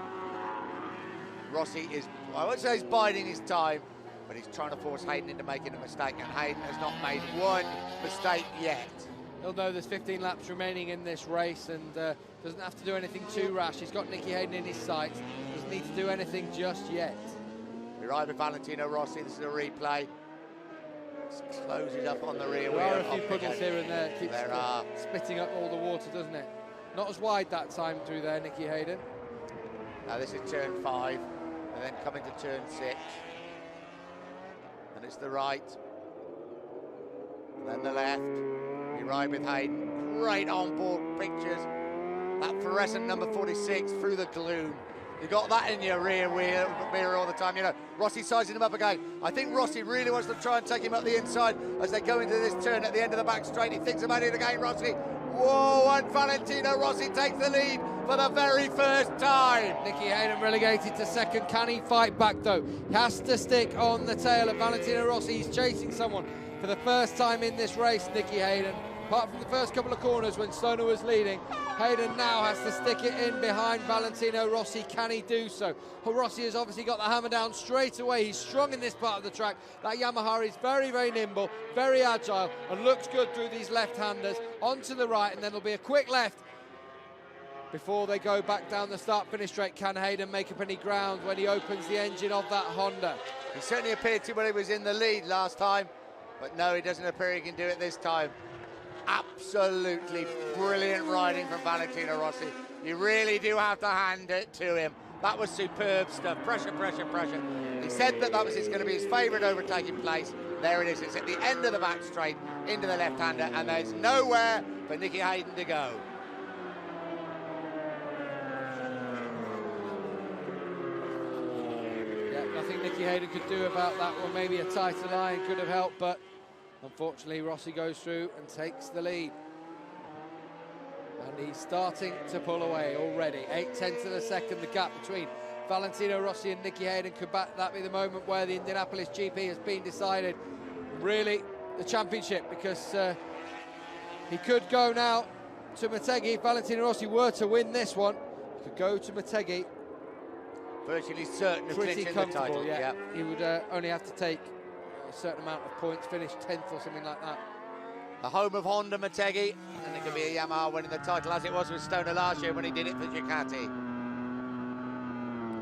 Rossi is, I won't say he's biding his time, but he's trying to force Hayden into making a mistake, and Hayden has not made one mistake yet. He'll know there's 15 laps remaining in this race, and doesn't have to do anything too rash. He's got Nicky Hayden in his sights. Doesn't need to do anything just yet. We ride with Valentino Rossi. This is a replay. Just closes up on the rear wheel. There are a few puddles here and there. It keeps spitting up all the water, doesn't it? Not as wide that time through there, Nicky Hayden. Now this is turn 5, and then coming to turn 6. And it's the right, and then the left. We ride with Hayden. Great on-board pictures. That fluorescent number 46 through the gloom. You got that in your rear mirror all the time. You know, Rossi sizing him up again. I think Rossi really wants to try and take him up the inside as they go into this turn at the end of the back straight. He thinks about it again, Rossi. Whoa, and Valentino Rossi takes the lead for the very first time. Nicky Hayden relegated to second. Can he fight back though? He has to stick on the tail of Valentino Rossi. He's chasing someone for the first time in this race, Nicky Hayden. Apart from the first couple of corners when Stoner was leading, Hayden now has to stick it in behind Valentino Rossi. Can he do so? Rossi has obviously got the hammer down straight away. He's strong in this part of the track. That Yamaha is very, very nimble, very agile, and looks good through these left-handers. Onto the right, and then there'll be a quick left before they go back down the start-finish straight. Can Hayden make up any ground when he opens the engine of that Honda? He certainly appeared to when he was in the lead last time, but no, he doesn't appear he can do it this time. Absolutely brilliant riding from Valentino Rossi. You really do have to hand it to him. That was superb stuff. Pressure, pressure, pressure. He said that was going to be his favourite overtaking place. There it is. It's at the end of the back straight into the left-hander, and there's nowhere for Nicky Hayden to go. Yeah, nothing Nicky Hayden could do about that one. Maybe a tighter line could have helped, but unfortunately, Rossi goes through and takes the lead. And he's starting to pull away already. 8/10 of a second, the gap between Valentino Rossi and Nicky Hayden. Could that be the moment where the Indianapolis GP has been decided? Really, the championship, because he could go now to Motegi. If Valentino Rossi were to win this one, he could go to Motegi. Virtually certain of pretty clinching comfortable, the title. yeah. He would only have to take a certain amount of points, finish 10th or something like that. The home of Honda, Motegi, and it could be a Yamaha winning the title as it was with Stoner last year when he did it for Ducati.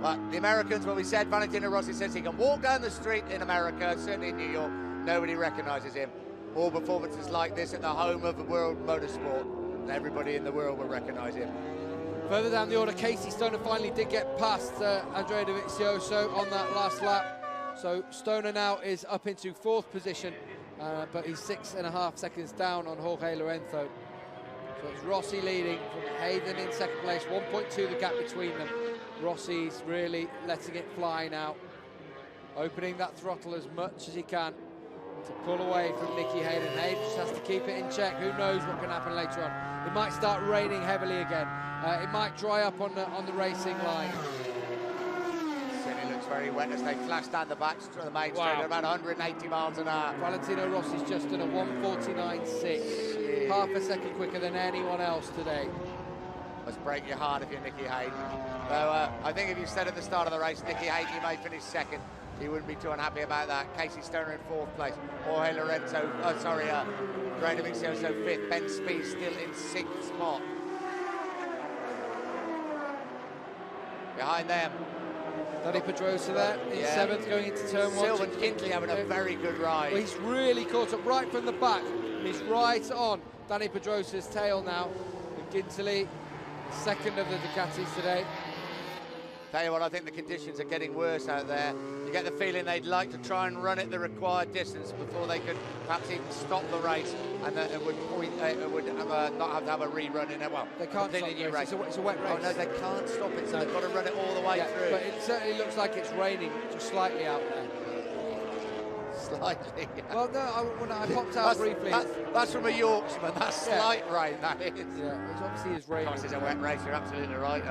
But the Americans, when we said, Valentino Rossi says he can walk down the street in America, certainly in New York, nobody recognises him. All performances like this at the home of the world motorsport, and everybody in the world will recognise him. Further down the order, Casey Stoner finally did get past Andrea Dovizioso on that last lap. So Stoner now is up into 4th position, but he's 6.5 seconds down on Jorge Lorenzo. So it's Rossi leading from Hayden in 2nd place, 1.2 the gap between them. Rossi's really letting it fly now, opening that throttle as much as he can to pull away from Nicky Hayden. Hayden just has to keep it in check. Who knows what can happen later on? It might start raining heavily again. It might dry up on the racing line. Certainly looks very wet as they flash down the back to the main straight at about 180 miles an hour. Valentino Rossi's just done a 1:49.6, half a second quicker than anyone else today. Must break your heart if you're Nicky Hayden. Though I think if you said at the start of the race, Nicky Hayden, you may finish 2nd, he wouldn't be too unhappy about that. Casey Stoner in 4th place. Jorge Lorenzo, Andrea Dovizioso 5th. Ben Spies still in 6th spot. Behind them, Danny Pedrosa there in 7th, going into turn 1. Sylvan Kintley having a very good ride. Well, he's really caught up right from the back. He's right on Danny Pedrosa's tail now. And Kintley, 2nd of the Ducatis today. Tell you what, I think the conditions are getting worse out there. You get the feeling they'd like to try and run it the required distance before they could perhaps even stop the race, and it would not have to have a rerun in it. Well, they can't stop the race. It's a wet race. Oh no, they can't stop it, so they've got to run it all the way through. But it certainly looks like it's raining just slightly out there. Slightly. Well, no, when I popped out briefly. That's from a Yorksman. That's slight rain, that is. Yeah, it's obviously is raining. Of course, it's a wet race. You're absolutely right.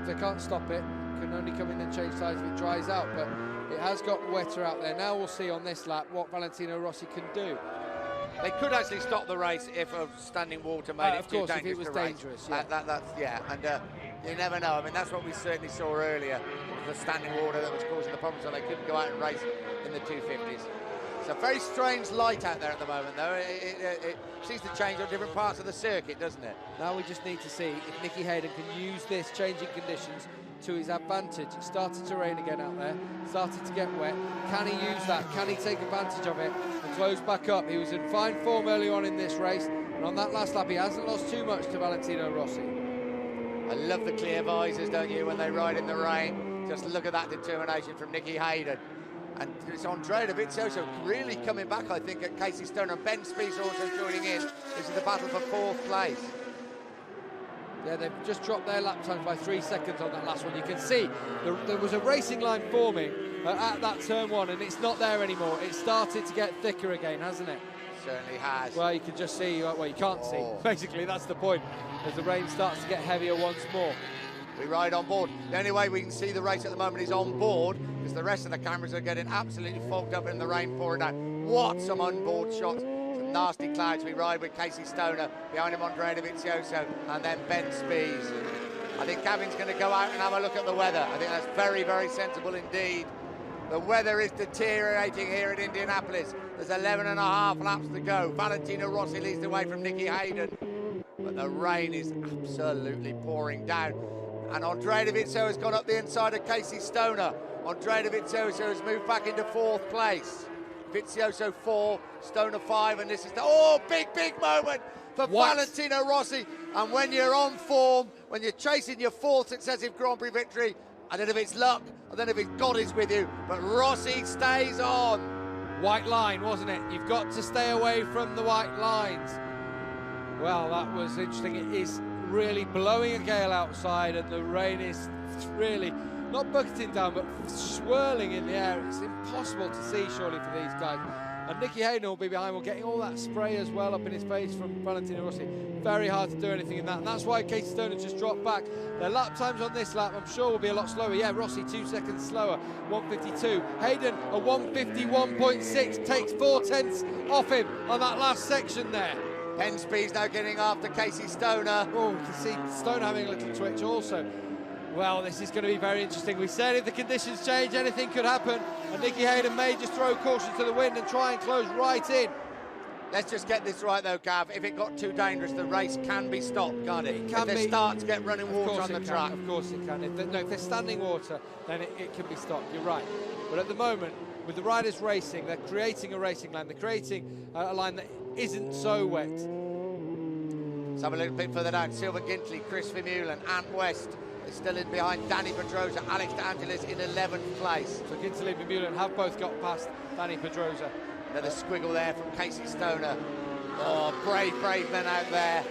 They can't stop it. Can only come in and change tyres if it dries out. But it has got wetter out there. Now we'll see on this lap what Valentino Rossi can do. They could actually stop the race if a standing water made it too dangerous. Of course, if it was dangerous. Yeah. And you never know. I mean, that's what we certainly saw earlier. The standing water that was causing the problem, so they couldn't go out and race in the 250s. It's a very strange light out there at the moment, though. It seems to change on different parts of the circuit, doesn't it? Now we just need to see if Nicky Hayden can use this changing conditions to his advantage. It started to rain again out there, started to get wet. Can he use that? Can he take advantage of it and close back up? He was in fine form early on in this race, and on that last lap he hasn't lost too much to Valentino Rossi. I love the clear visors, don't you, when they ride in the rain? Just look at that determination from Nicky Hayden. And it's Andrea Dovizioso really coming back, I think, at Casey Stoner. And Ben Spies also joining in. This is the battle for 4th place. Yeah, they've just dropped their lap times by 3 seconds on that last one. You can see there was a racing line forming at that turn 1, and it's not there anymore. It started to get thicker again, hasn't it? Certainly has. Well, you can just see, well, you can't see. Basically, that's the point, as the rain starts to get heavier once more. We ride on board. The only way we can see the race at the moment is on board, because the rest of the cameras are getting absolutely fogged up in the rain pouring down. What some onboard shots. Some nasty clouds. We ride with Casey Stoner, behind him Andrea Dovizioso, and then Ben Spies. I think Gavin's going to go out and have a look at the weather. I think that's very, very sensible indeed. The weather is deteriorating here at Indianapolis. There's 11.5 laps to go. Valentino Rossi leads the way from Nicky Hayden, but the rain is absolutely pouring down. And Andrea Dovizioso has gone up the inside of Casey Stoner. Andrea Dovizioso has moved back into 4th place. Dovizioso 4, Stoner 5, and this is the big moment for Valentino Rossi. And when you're on form, when you're chasing your 4th successive Grand Prix victory, I don't know if it's luck, I don't know if it's God is with you, but Rossi stays on. White line, wasn't it? You've got to stay away from the white lines. Well, that was interesting. It is really blowing a gale outside, and the rain is really not bucketing down but swirling in the air. It's impossible to see surely for these guys, and Nicky Hayden will be behind. We're getting all that spray as well up in his face from Valentino Rossi. Very hard to do anything in that, and that's why Casey Stoner just dropped back. Their lap times on this lap I'm sure will be a lot slower. Yeah, Rossi 2 seconds slower, 1:52. Hayden a 1:51.6, takes 0.4 off him on that last section there. Ben Spies now getting after Casey Stoner. Oh, you can see Stoner having a little twitch also. Well, this is going to be very interesting. We said if the conditions change, anything could happen. And Nicky Hayden may just throw caution to the wind and try and close right in. Let's just get this right, though, Gav. If it got too dangerous, the race can be stopped, can't it? It can if they start to get running water on the track. Of course it can. If there's standing water, then it can be stopped. You're right. But at the moment, with the riders racing, they're creating a racing line. They're creating a line that isn't so wet. Let's have a little bit further down. Silver Gintley, Chris Vermeulen, Ant West is still in behind Danny Pedrosa, Alex De Angelis in 11th place. So Gintley and Vermeulen have both got past Danny Pedrosa. Another squiggle there from Casey Stoner. Oh, brave men out there.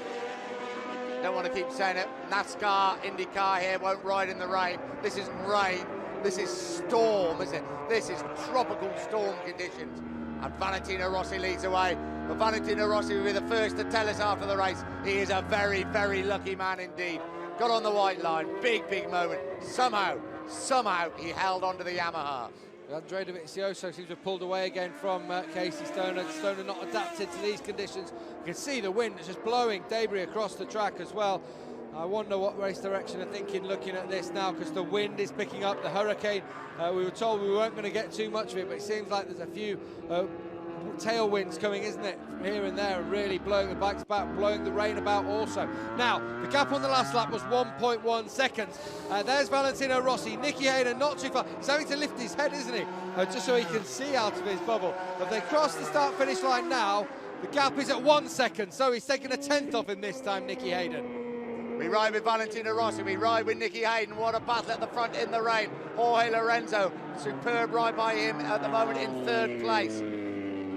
Don't want to keep saying it. NASCAR, IndyCar here won't ride in the rain. This isn't rain. This is storm, isn't it? This is tropical storm conditions. And Valentino Rossi leads away. But Valentino Rossi will be the first to tell us after the race he is a very, very lucky man indeed. Got on the white line, big moment. Somehow he held on to the Yamaha. Andrea Dovizioso seems to have pulled away again from Casey Stoner. Stoner not adapted to these conditions. You can see the wind is just blowing debris across the track as well. I wonder what race direction they're thinking looking at this now, because the wind is picking up, the hurricane. We were told we weren't going to get too much of it, but it seems like there's a few tailwinds coming, isn't it, from here and there, really blowing the bikes back, blowing the rain about also. Now, the gap on the last lap was 1.1 seconds. There's Valentino Rossi. Nicky Hayden not too far. He's having to lift his head, isn't he, just so he can see out of his bubble. But they cross the start-finish line now. The gap is at 1 second, so he's taken a 10th off him this time, Nicky Hayden. We ride with Valentino Rossi, we ride with Nicky Hayden. What a battle at the front in the rain. Jorge Lorenzo, superb ride by him at the moment in 3rd place.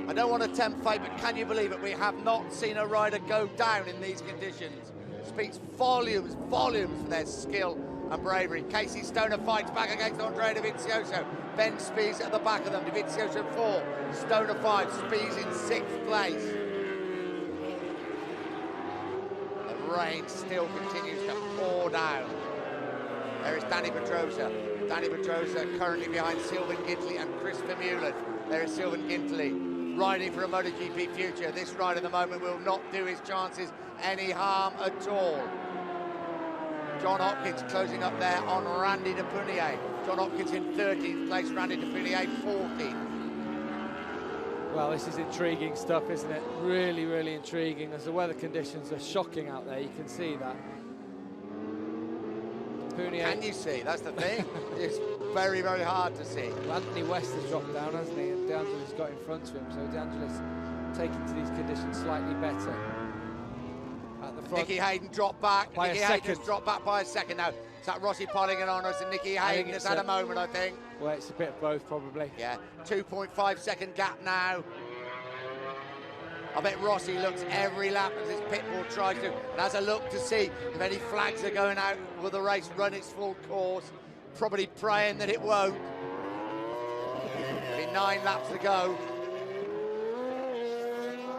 I don't want to tempt fate, but can you believe it? We have not seen a rider go down in these conditions. Speaks volumes for their skill and bravery. Casey Stoner fights back against Andrea Dovizioso. Ben Spies at the back of them. Dovizioso 4, Stoner 5, Spies in 6th place. The rain still continues to pour down. There is Danny Pedrosa. Danny Pedrosa currently behind Sylvain Gintley and Chris Vermeulen. There is Sylvain Gintley riding for a MotoGP future. This ride at the moment will not do his chances any harm at all. John Hopkins closing up there on Randy de Punier. John Hopkins in 13th place, Randy de Punier 14th. Well, this is intriguing stuff, isn't it? Really, really intriguing, as the weather conditions are shocking out there. You can see that. Can you see? That's the thing. It's very, very hard to see. Well, Anthony West has dropped down, hasn't he? And De Angelis got in front of him, so De Angelis taking to these conditions slightly better. At the front. Nicky Hayden dropped back. By Nicky Hayden has dropped back by a second now. Is that Rossi piling it on us? And Nicky Hayden has had a moment, I think. Well, it's a bit of both, probably. Yeah, 2.5 second gap now. I bet Rossi looks every lap as his pit bull tries to, and has a look to see if any flags are going out. Will the race run its full course? Probably praying that it won't. Be 9 laps to go.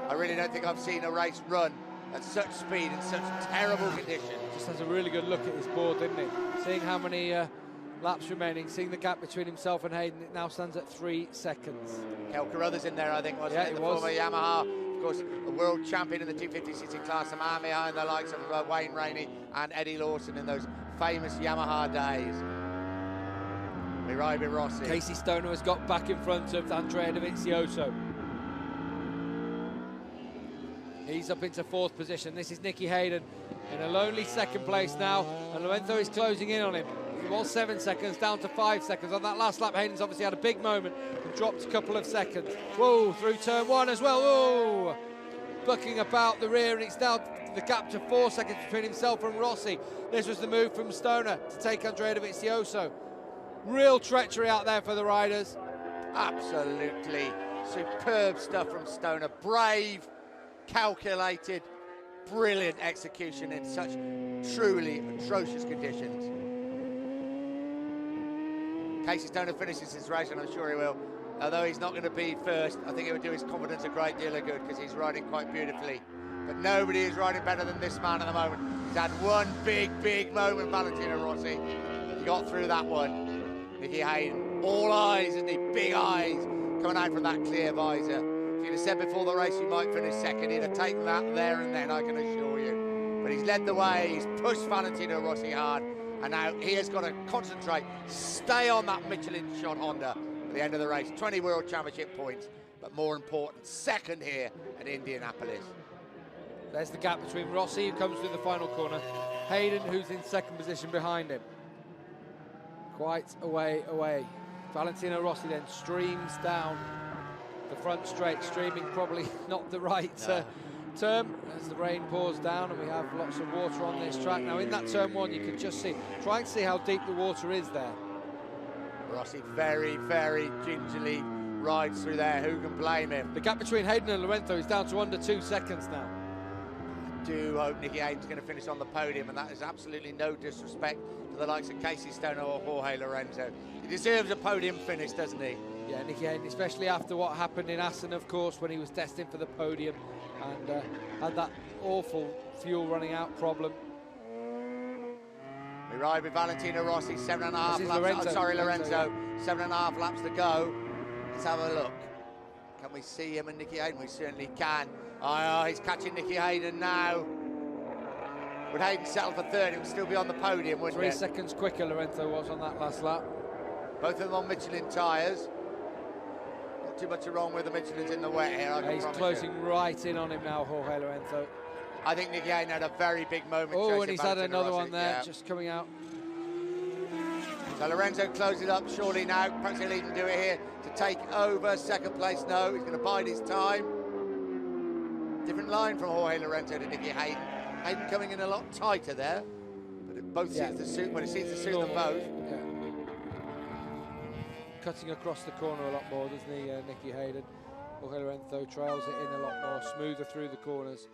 I really don't think I've seen a race run at such speed in such terrible conditions. Just has a really good look at his board, didn't he? Seeing how many laps remaining, seeing the gap between himself and Hayden, it now stands at 3 seconds. Kel Carruthers in there, I think, wasn't it? The former Yamaha. Of course, a world champion in the 250cc class, a man behind the likes of Wayne Rainey and Eddie Lawson in those famous Yamaha days. Mirai Rossi. Casey Stoner has got back in front of Andrea Dovizioso. He's up into 4th position. This is Nicky Hayden in a lonely 2nd place now, and Lorenzo is closing in on him. He was 7 seconds, down to 5 seconds. On that last lap, Hayden's obviously had a big moment and dropped a couple of seconds. Whoa, through turn 1 as well. Whoa! Bucking about the rear, and it's now the gap to 4 seconds between himself and Rossi. This was the move from Stoner to take Andrea Dovizioso. Real treachery out there for the riders. Absolutely superb stuff from Stoner. Brave, calculated, brilliant execution in such truly atrocious conditions. Casey Stoner finishes his race, and I'm sure he will. Although he's not going to be first, I think it would do his confidence a great deal of good because he's riding quite beautifully. But nobody is riding better than this man at the moment. He's had one big, big moment, Valentino Rossi. He got through that one. Nicky Hayden, all eyes, isn't he? Big eyes coming out from that clear visor. If you'd have said before the race you might finish second, he'd have taken that there and then, I can assure you. But he's led the way, he's pushed Valentino Rossi hard, and now he has got to concentrate, stay on that Michelin shot Honda at the end of the race. 20 World Championship points, but more important, second here at Indianapolis. There's the gap between Rossi, who comes through the final corner, Hayden, who's in 2nd position behind him. Quite a way away. Valentino Rossi then streams down the front straight, streaming probably not the right term, as the rain pours down and we have lots of water on this track. Now in that turn 1 you can just see, try and see how deep the water is there. Rossi very, very gingerly rides through there, who can blame him? The gap between Hayden and Lorenzo is down to under 2 seconds now. I do hope Nicky Hayden's going to finish on the podium, and that is absolutely no disrespect to the likes of Casey Stoner or Jorge Lorenzo. He deserves a podium finish, doesn't he? Yeah, Nicky Hayden, especially after what happened in Assen, of course, when he was testing for the podium and had that awful fuel running out problem. We ride with Valentino Rossi, 7.5 laps. Lorenzo. Oh, sorry, Lorenzo. 7.5 laps to go. Let's have a look. Can we see him and Nicky Hayden? We certainly can. Oh, he's catching Nicky Hayden now. Would Hayden settle for 3rd? It would still be on the podium, wouldn't it? 3 seconds quicker Lorenzo was on that last lap. Both of them on Michelin tyres. Not too much wrong with the Michelin's in the wet here, I can He's promise closing you. right in on him now, Jorge Lorenzo. I think Nicky Hayden had a very big moment. Oh, and he's had another Rossi. one there, Yeah. just coming out. So Lorenzo closes up surely now. Perhaps he'll even do it here to take over 2nd place. No, he's going to bide his time. Different line from Jorge Lorenzo to Nicky Hayden. Hayden coming in a lot tighter there, but it both seems to suit. Well, it seems to suit them both. Yeah. Cutting across the corner a lot more, doesn't he, Nicky Hayden? Jorge Lorenzo trails it in a lot more, smoother through the corners.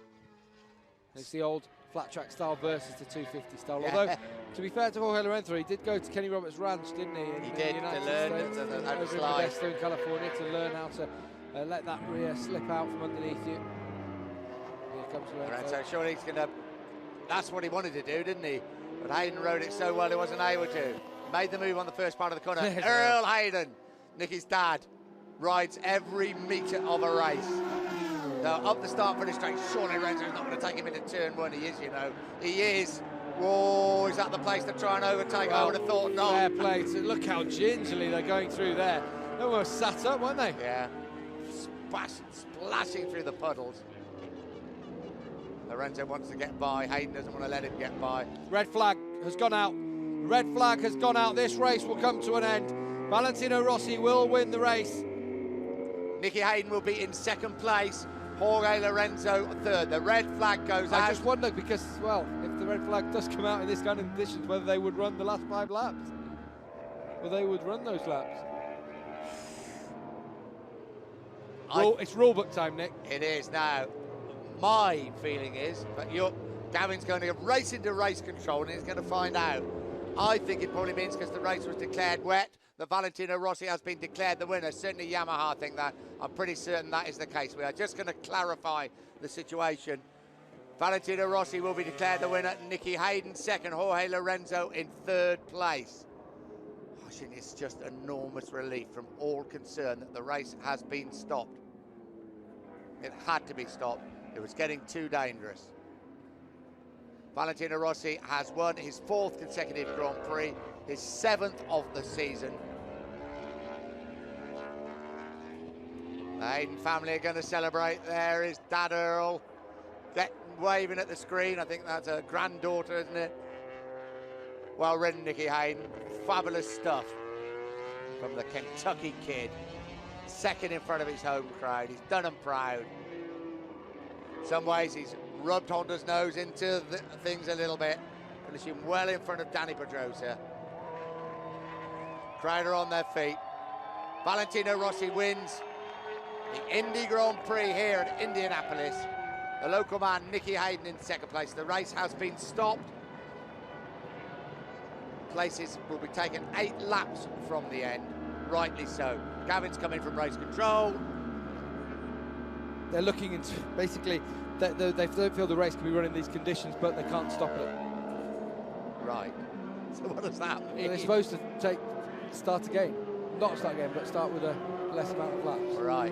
It's the old flat track style versus the 250 style. Yeah. Although, to be fair to Jorge Lorenzo, he did go to Kenny Roberts Ranch, didn't he? He did, to learn how to slide. Over in California to learn how to let that rear slip out from underneath you. Here comes Lorenzo. So surely he's going to... That's what he wanted to do, didn't he? But Hayden rode it so well he wasn't able to. Made the move on the first part of the corner. Earl Hayden, Nicky's dad, rides every metre of a race. Now, up the start finish straight, surely Lorenzo's not going to take him into turn 1. He is, you know. He is. Whoa, is that the place to try and overtake? Well, I would have thought not. Fair play. So look how gingerly they're going through there. They almost sat up, weren't they? Yeah. splashing through the puddles. Lorenzo wants to get by. Hayden doesn't want to let him get by. Red flag has gone out. Red flag has gone out. This race will come to an end. Valentino Rossi will win the race. Nicky Hayden will be in second place. Jorge Lorenzo third. The red flag goes out. I just wonder because, well, if the red flag does come out in this kind of conditions, whether they would run the last 5 laps. Or they would run those laps. It's rulebook time, Nick. It is now. My feeling is, but Gavin's going to race into race control and he's going to find out. I think it probably means because the race was declared wet, that Valentino Rossi has been declared the winner. Certainly Yamaha think that. I'm pretty certain that is the case. We are just going to clarify the situation. Valentino Rossi will be declared the winner. Nicky Hayden second, Jorge Lorenzo in third place. Gosh, and it's just enormous relief from all concerned that the race has been stopped. It had to be stopped. It was getting too dangerous. Valentino Rossi has won his 4th consecutive Grand Prix, his 7th of the season. The Hayden family are going to celebrate. There is Dad Earl waving at the screen. I think that's a granddaughter, isn't it? Well ridden, Nicky Hayden. Fabulous stuff from the Kentucky kid. Second in front of his home crowd. He's done them proud. In some ways, he's rubbed Honda's nose into things a little bit, finishing well in front of Danny Pedrosa. Crowd are on their feet. Valentino Rossi wins the Indy Grand Prix here at Indianapolis. The local man, Nicky Hayden, in second place. The race has been stopped. Places will be taken 8 laps from the end, rightly so. Gavin's coming from race control. They're looking into, basically, they don't feel the race can be run in these conditions, but they can't stop it. Right. So what does that mean? They're supposed to start again. Not start again, but start with a less amount of laps. Right.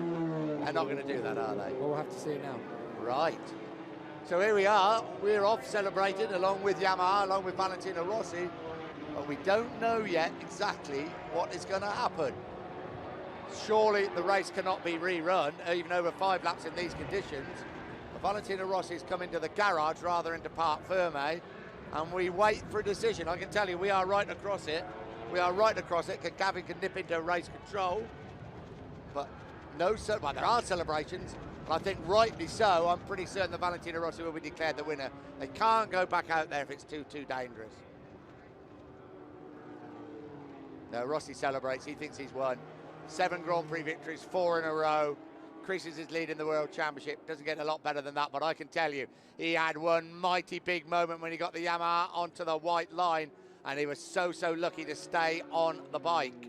They're not going to do that, are they? Well, we'll have to see it now. Right. So here we are. We're off celebrating along with Yamaha, along with Valentino Rossi. But we don't know yet exactly what is going to happen. Surely the race cannot be rerun, even over 5 laps in these conditions. But Valentino Rossi's come into the garage rather into Parc Ferme, and we wait for a decision. I can tell you, we are right across it. We are right across it. Gavin can nip into race control. But well, there are celebrations, but I think rightly so. I'm pretty certain that Valentino Rossi will be declared the winner. They can't go back out there if it's too dangerous. No, Rossi celebrates. He thinks he's won. 7 Grand Prix victories, 4 in a row. Increases his lead in the World Championship. Doesn't get a lot better than that, but I can tell you, he had one mighty big moment when he got the Yamaha onto the white line, and he was so lucky to stay on the bike.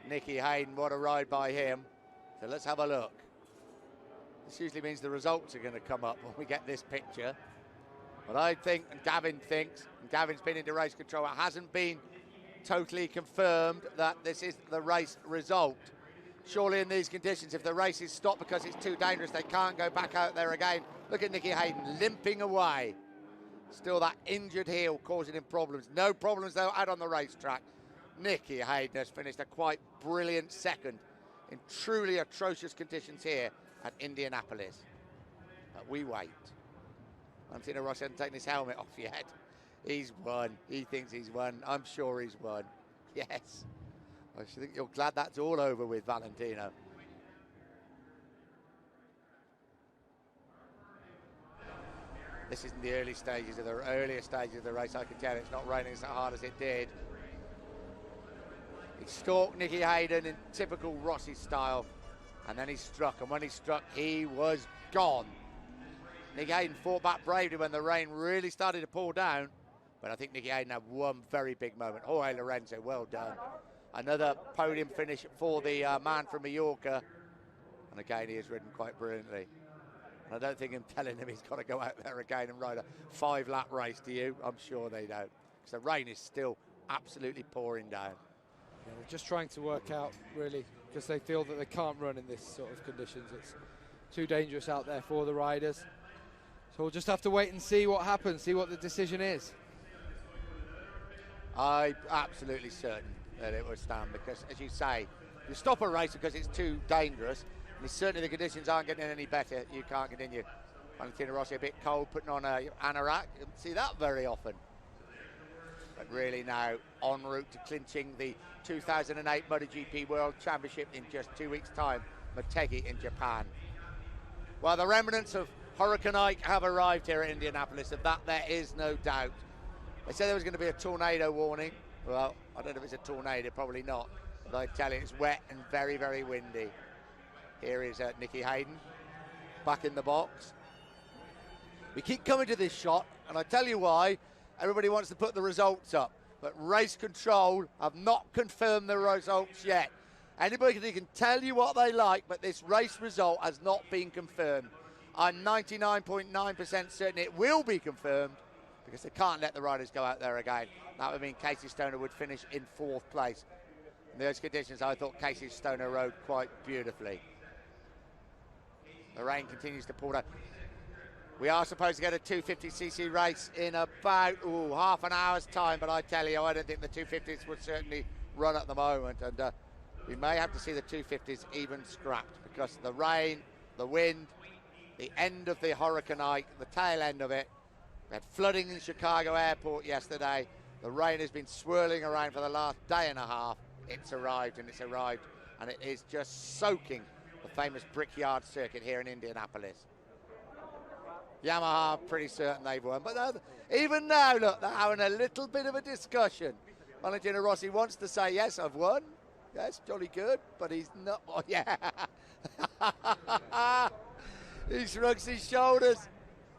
Nicky Hayden, what a ride by him. So let's have a look. This usually means the results are going to come up when we get this picture. But I think, and Gavin thinks, and Gavin's been into race control, it hasn't been totally confirmed that this is the race result. Surely in these conditions, if the race is stopped because it's too dangerous, they can't go back out there again. Look at Nicky Hayden limping away. Still that injured heel causing him problems. No problems though out on the racetrack. Nicky Hayden has finished a quite brilliant second in truly atrocious conditions here at Indianapolis. But we wait. Valentino Rossi hasn't taken his helmet off yet. He's won. He thinks he's won. I'm sure he's won. Yes. I think you're glad that's all over with, Valentino. This isn't the earlier stages of the race. I can tell it's not raining so hard as it did. He stalked Nicky Hayden in typical Rossi style, and then he struck. And when he struck, he was gone. Nicky Hayden fought back bravely when the rain really started to pour down, but I think Nicky Hayden had one very big moment. Jorge Lorenzo, well done. Another podium finish for the man from Mallorca, and again he has ridden quite brilliantly. And I don't think him telling him he's got to go out there again and ride a 5-lap race, do you? I'm sure they don't, because the rain is still absolutely pouring down. Yeah, they're just trying to work out, really, because they feel that they can't run in this sort of conditions. It's too dangerous out there for the riders. So we'll just have to wait and see what happens, see what the decision is. I'm absolutely certain that it will stand because, as you say, you stop a race because it's too dangerous, and certainly the conditions aren't getting any better. You can't continue. Valentino Rossi a bit cold, putting on a anorak. You don't see that very often. But really now en route to clinching the 2008 MotoGP World Championship in just 2 weeks' time, Motegi in Japan. Well, the remnants of Hurricane Ike have arrived here at Indianapolis. Of that, there is no doubt. They said there was going to be a tornado warning. Well, I don't know if it's a tornado, probably not. But I tell you, it's wet and very, very windy. Here is Nicky Hayden back in the box. We keep coming to this shot, and I tell you why. Everybody wants to put the results up, but Race Control have not confirmed the results yet. Anybody can tell you what they like, but this race result has not been confirmed. I'm 99.9% certain it will be confirmed because they can't let the riders go out there again. That would mean Casey Stoner would finish in 4th place. In those conditions, I thought Casey Stoner rode quite beautifully. The rain continues to pour down. We are supposed to get a 250cc race in about half an hour's time, but I tell you, I don't think the 250s would certainly run at the moment, and we may have to see the 250s even scrapped because the rain, the wind, the end of the Hurricane Ike, the tail end of it. We had flooding in Chicago airport yesterday. The rain has been swirling around for the last day and a half. It's arrived, and it is just soaking the famous Brickyard circuit here in Indianapolis. Yamaha, pretty certain they've won. But even now, look, they're having a little bit of a discussion. Valentino Rossi wants to say, yes, I've won. Yes, jolly good. But he's not. Oh, yeah. He shrugs his shoulders.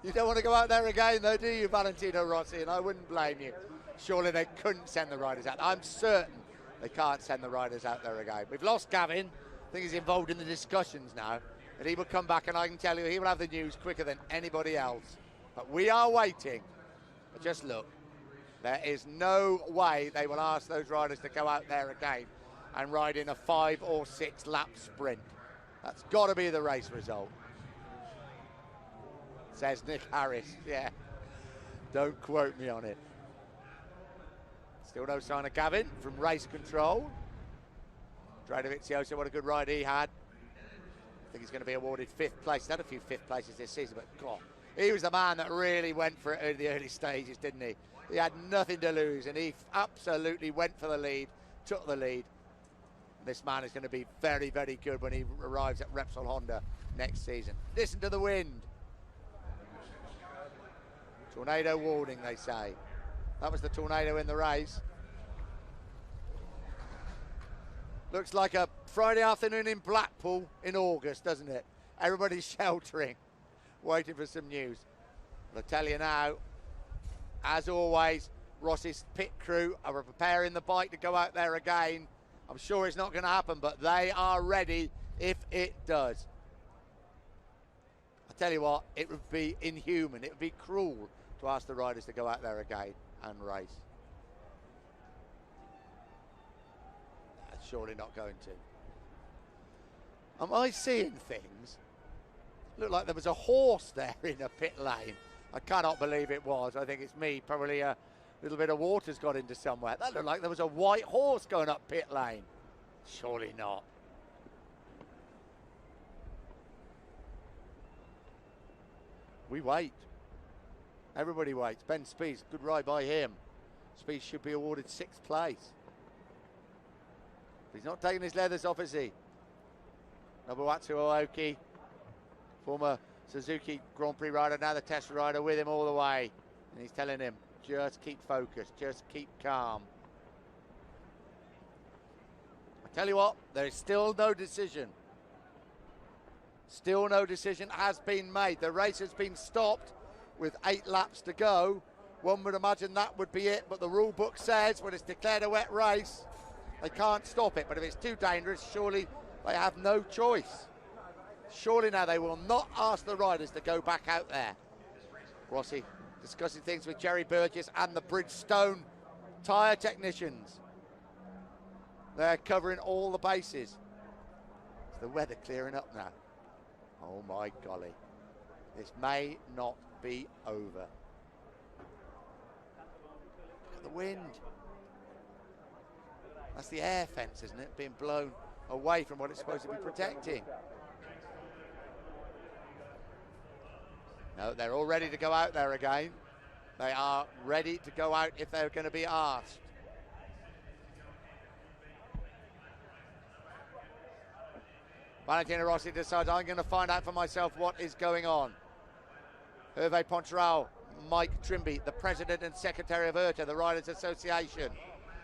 You don't want to go out there again, though, do you, Valentino Rossi? And I wouldn't blame you. Surely they couldn't send the riders out. I'm certain they can't send the riders out there again. We've lost Gavin. I think he's involved in the discussions now. But he will come back, and I can tell you he will have the news quicker than anybody else. But we are waiting. But just look, there is no way they will ask those riders to go out there again and ride in a 5 or 6 lap sprint. That's got to be the race result. Says Nick Harris. Yeah, don't quote me on it. Still no sign of Gavin from Race Control. Dradovicioso, what a good ride he had. I think he's going to be awarded 5th place. He's had a few 5th places this season, but God, he was the man that really went for it in the early stages, didn't he? He had nothing to lose, and he absolutely went for the lead, took the lead. This man is going to be very, very good when he arrives at Repsol Honda next season. Listen to the wind. Tornado warning, they say. That was the tornado in the race. Looks like a Friday afternoon in Blackpool in August, doesn't it? Everybody's sheltering, waiting for some news. But I tell you now, as always, Rossi's pit crew are preparing the bike to go out there again. I'm sure it's not going to happen, but they are ready if it does. I tell you what, it would be inhuman, it would be cruel to ask the riders to go out there again and race. That's surely not going to. Am I seeing things? Looked like there was a horse there in a pit lane. I cannot believe it was. I think it's me. Probably a little bit of water's got into somewhere. That looked like there was a white horse going up pit lane. Surely not. We wait. Everybody waits. Ben Spies, good ride by him. Spies should be awarded 6th place. He's not taking his leathers off, is he? Nobuatsu Aoki, former Suzuki Grand Prix rider, now the test rider, with him all the way. And he's telling him, just keep focused, just keep calm. I tell you what, there is still no decision. Still no decision has been made. The race has been stopped with 8 laps to go. One would imagine that would be it, but the rule book says when it's declared a wet race, they can't stop it. But if it's too dangerous, surely they have no choice. Surely now they will not ask the riders to go back out there. Rossi discussing things with Jerry Burgess and the Bridgestone tyre technicians. They're covering all the bases. Is the weather clearing up now? Oh my golly. This may not be over. Look at the wind. That's the air fence, isn't it? Being blown away from what it's supposed to be protecting. No, they're all ready to go out there again. They are ready to go out if they're going to be asked. Valentino Rossi decides, I'm going to find out for myself what is going on. Hervé Poncharal, Mike Trimby, the president and secretary of IRTA, the Riders Association,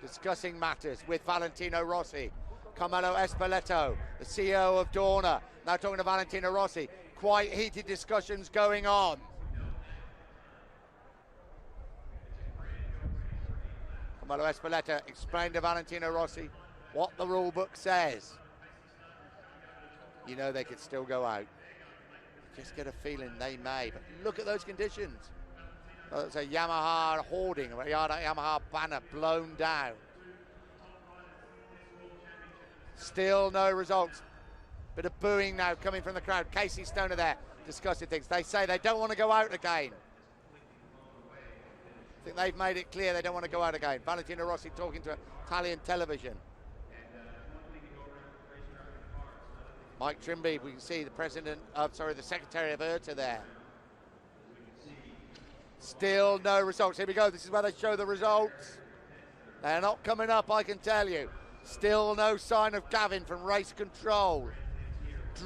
discussing matters with Valentino Rossi. Carmelo Espoleto, the CEO of Dorna, now talking to Valentino Rossi. Quite heated discussions going on. Carmelo Espoleto explained to Valentino Rossi what the rule book says. You know they could still go out. Just get a feeling they may, but look at those conditions. It's a Yamaha hoarding, a Yamaha banner blown down. Still no results. Bit of booing now coming from the crowd. Casey Stoner there discussing things. They say they don't want to go out again. I think they've made it clear they don't want to go out again. Valentino Rossi talking to Italian television. Mike Trimby, we can see the the secretary of IRTA there. Still no results. Here we go. This is where they show the results. They're not coming up, I can tell you. Still no sign of Gavin from race control.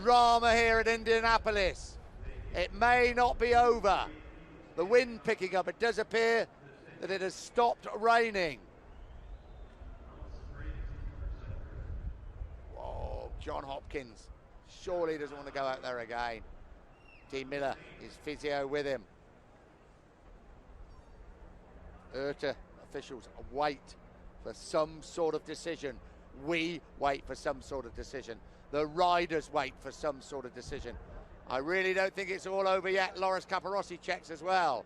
Drama here at Indianapolis. It may not be over. The wind picking up. It does appear that it has stopped raining. Whoa, John Hopkins surely doesn't want to go out there again. D. Miller, his physio with him. IRTA officials wait for some sort of decision. We wait for some sort of decision. The riders wait for some sort of decision. I really don't think it's all over yet. Loris Capirossi checks as well.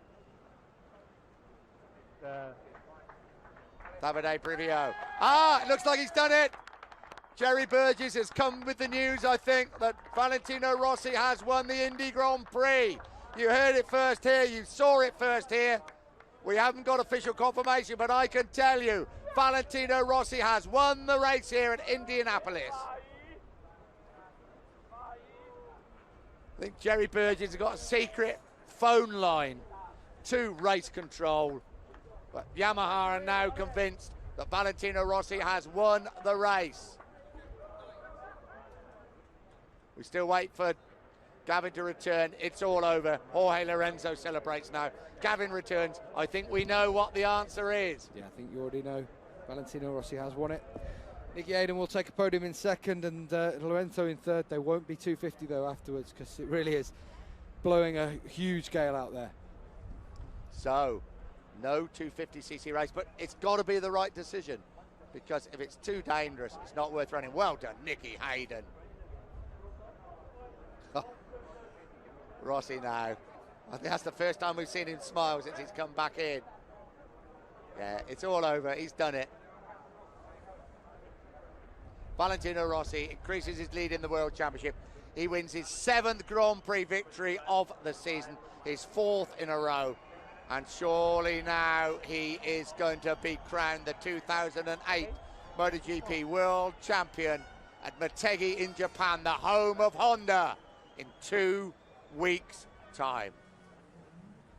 Davide Brivio. It looks like he's done it. Jerry Burgess has come with the news, I think, that Valentino Rossi has won the Indy Grand Prix. You heard it first here, you saw it first here. We haven't got official confirmation, but I can tell you, Valentino Rossi has won the race here at Indianapolis. I think Jerry Burgess has got a secret phone line to race control. But Yamaha are now convinced that Valentino Rossi has won the race. We still wait for Gavin to return. It's all over. Jorge Lorenzo celebrates now. Gavin returns. I think we know what the answer is. Yeah, I think you already know. Valentino Rossi has won it. Nicky Hayden will take a podium in second and Lorenzo in third. They won't be 250 though afterwards because it really is blowing a huge gale out there. So, no 250cc race, but it's got to be the right decision because if it's too dangerous, it's not worth running. Well done, Nicky Hayden. Rossi now. I think that's the first time we've seen him smile since he's come back in. Yeah, it's all over. He's done it. Valentino Rossi increases his lead in the World Championship. He wins his 7th Grand Prix victory of the season, his 4th in a row. And surely now he is going to be crowned the 2008 MotoGP World Champion at Motegi in Japan, the home of Honda, in 2 weeks' time.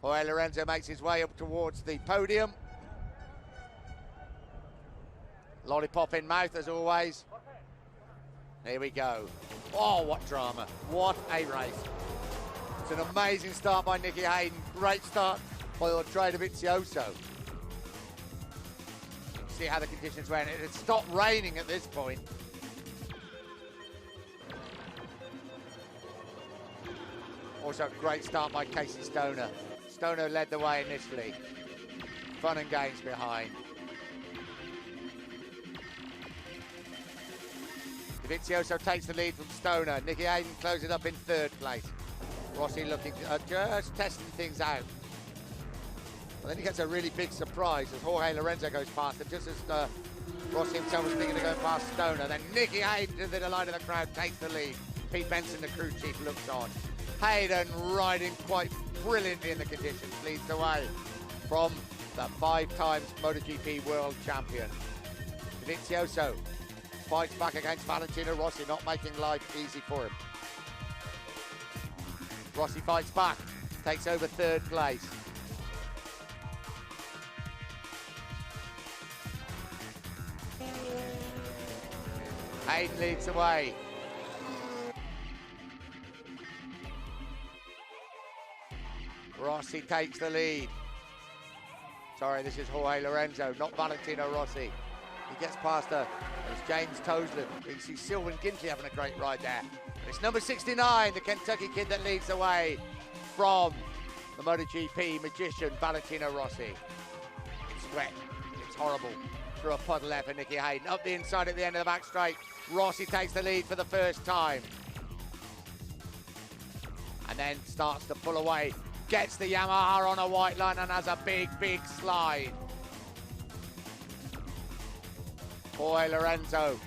Jorge Lorenzo makes his way up towards the podium. Lollipop in mouth as always. Here we go. Oh, what drama. What a race. It's an amazing start by Nicky Hayden. Great start by Andrea Dovizioso. See how the conditions went. It had stopped raining at this point. Also a great start by Casey Stoner. Stoner led the way initially. Fun and games behind. Dovizioso takes the lead from Stoner. Nicky Hayden closes up in 3rd place. Rossi looking, just testing things out. But then he gets a really big surprise as Jorge Lorenzo goes past him, just as Rossi himself was thinking of going past Stoner. Then Nicky Hayden, to the delight of the crowd, takes the lead. Pete Benson, the crew chief, looks on. Hayden riding quite brilliantly in the conditions, leads the way from the 5 times MotoGP World Champion. Dovizioso fights back against Valentino Rossi, not making life easy for him. Rossi fights back, takes over third place. Hayden leads the way. Rossi takes the lead. Sorry, this is Jorge Lorenzo, not Valentino Rossi. He gets past her. It's James Toseland. You can see Sylvan Gintley having a great ride there. But it's number 69, the Kentucky kid, that leads the way from the MotoGP magician, Valentino Rossi. It's wet. It's horrible. Through a puddle there for Nicky Hayden. Up the inside at the end of the back straight. Rossi takes the lead for the first time. And then starts to pull away. Gets the Yamaha on a white line and has a big, big slide. Jorge Lorenzo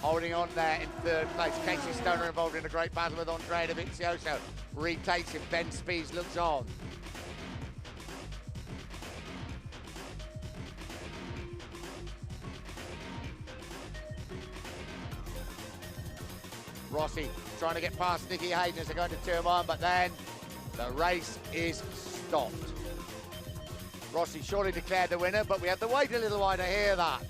holding on there in third place. Casey Stoner involved in a great battle with Andrea Dovizioso. Retakes him. Ben Spies looks on. Rossi trying to get past Nicky Hayden as they're going to turn on, but then the race is stopped. Rossi surely declared the winner, but we have to wait a little while to hear that.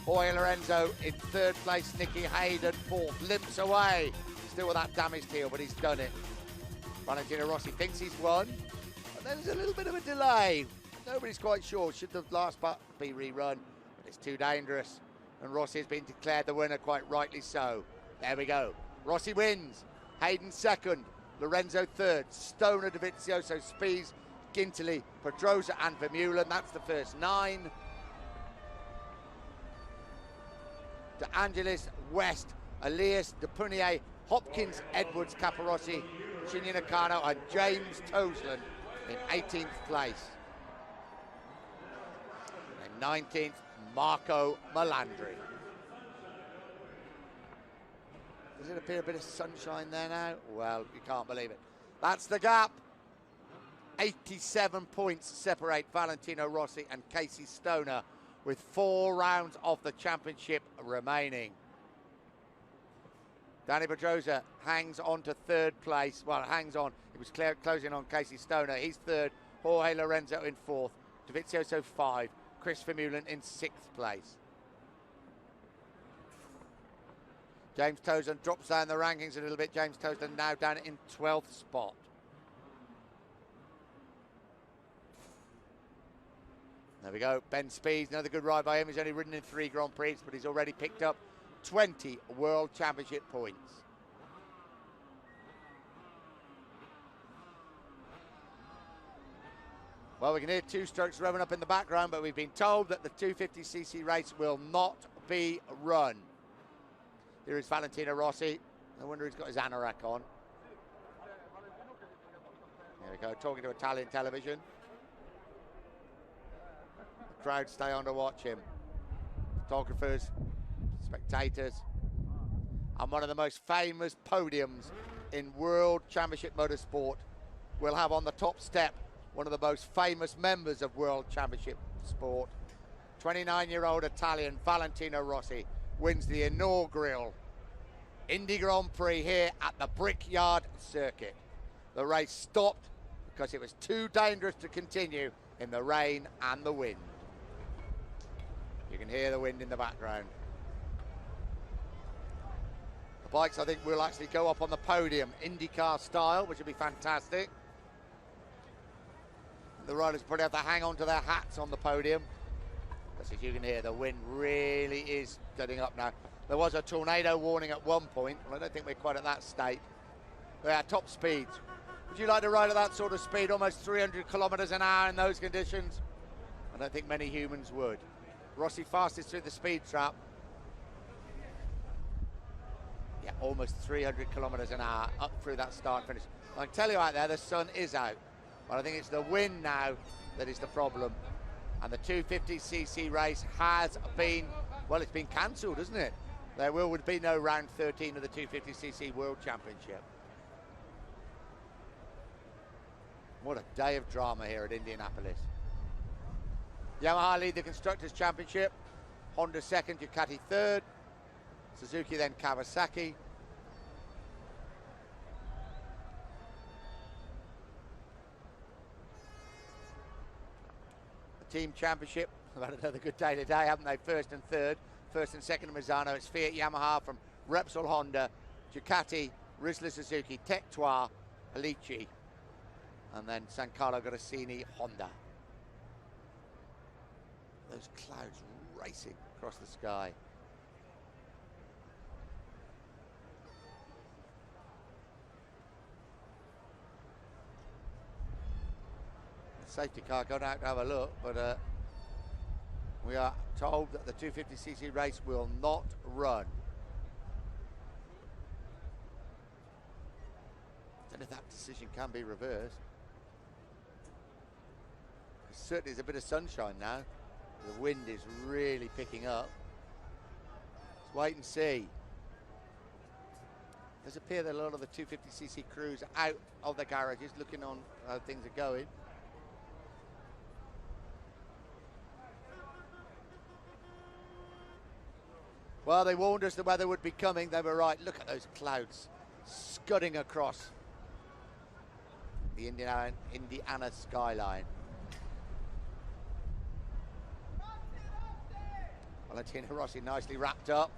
Jorge Lorenzo in third place, Nicky Hayden fourth, limps away. Still with that damaged heel, but he's done it. Valentino Rossi thinks he's won, but there's a little bit of a delay. Nobody's quite sure. Should the last part be rerun? But it's too dangerous. And Rossi has been declared the winner, quite rightly so. There we go. Rossi wins. Hayden second. Lorenzo third. Stoner, Dovizioso, Spies, Gintley, Pedrosa and Vermeulen. That's the first 9. De Angelis, West, Elias, De Punier, Hopkins, Edwards, Caparossi, Shinya Nakano and James Toseland in 18th place. And 19th, Marco Melandri. Does it appear a bit of sunshine there now? Well, you can't believe it. That's the gap. 87 points separate Valentino Rossi and Casey Stoner with 4 rounds of the championship remaining. Danny Pedrosa hangs on to third place. Well, hangs on. It was closing on Casey Stoner. He's third. Jorge Lorenzo in fourth. Dovizioso 5. Chris Vermeulen in 6th place. James Toseland drops down the rankings a little bit. James Toseland now down in 12th spot. There we go. Ben Spies, another good ride by him. He's only ridden in 3 Grand Prix, but he's already picked up 20 World Championship points. Well, we can hear 2 strokes revving up in the background, but we've been told that the 250cc race will not be run. Here is Valentino Rossi. No wonder he's got his anorak on. There we go, talking to Italian television. The crowd stay on to watch him. Photographers, spectators. And one of the most famous podiums in World Championship Motorsport will have on the top step one of the most famous members of World Championship Sport. 29-year-old Italian Valentino Rossi wins the inaugural Indy Grand Prix here at the Brickyard Circuit. The race stopped because it was too dangerous to continue in the rain and the wind. You can hear the wind in the background. The bikes, I think, will actually go up on the podium, IndyCar style, which would be fantastic. The riders probably have to hang on to their hats on the podium. Because as you can hear, the wind really is getting up now. There was a tornado warning at one point. Well, I don't think we're quite at that state. They are top speeds. Would you like to ride at that sort of speed, almost 300 kilometers an hour in those conditions? I don't think many humans would. Rossi fastest through the speed trap. Yeah, almost 300 kilometers an hour up through that start finish. I can tell you out there, the sun is out. But I think it's the wind now that is the problem. And the 250cc race has been, well, it's been cancelled, isn't it? There would be no round 13 of the 250cc World Championship. What a day of drama here at Indianapolis. Yamaha lead the Constructors' Championship. Honda second, Ducati third, Suzuki then Kawasaki. The team championship, they've had another good day today, haven't they? First and third, first and second Misano. It's Fiat Yamaha from Repsol Honda, Ducati, Rizzler Suzuki, Tech Trois, Alici, and then San Carlo Grassini Honda. Those clouds racing across the sky. The safety car going out to have a look, but we are told that the 250cc race will not run. I don't know if that decision can be reversed. Certainly there's a bit of sunshine now. The wind is really picking up. Let's wait and see. It does appear that a lot of the 250cc crews are out of the garages looking on how things are going. Well, they warned us the weather would be coming. They were right. Look at those clouds scudding across the Indiana skyline. Valentino Rossi nicely wrapped up.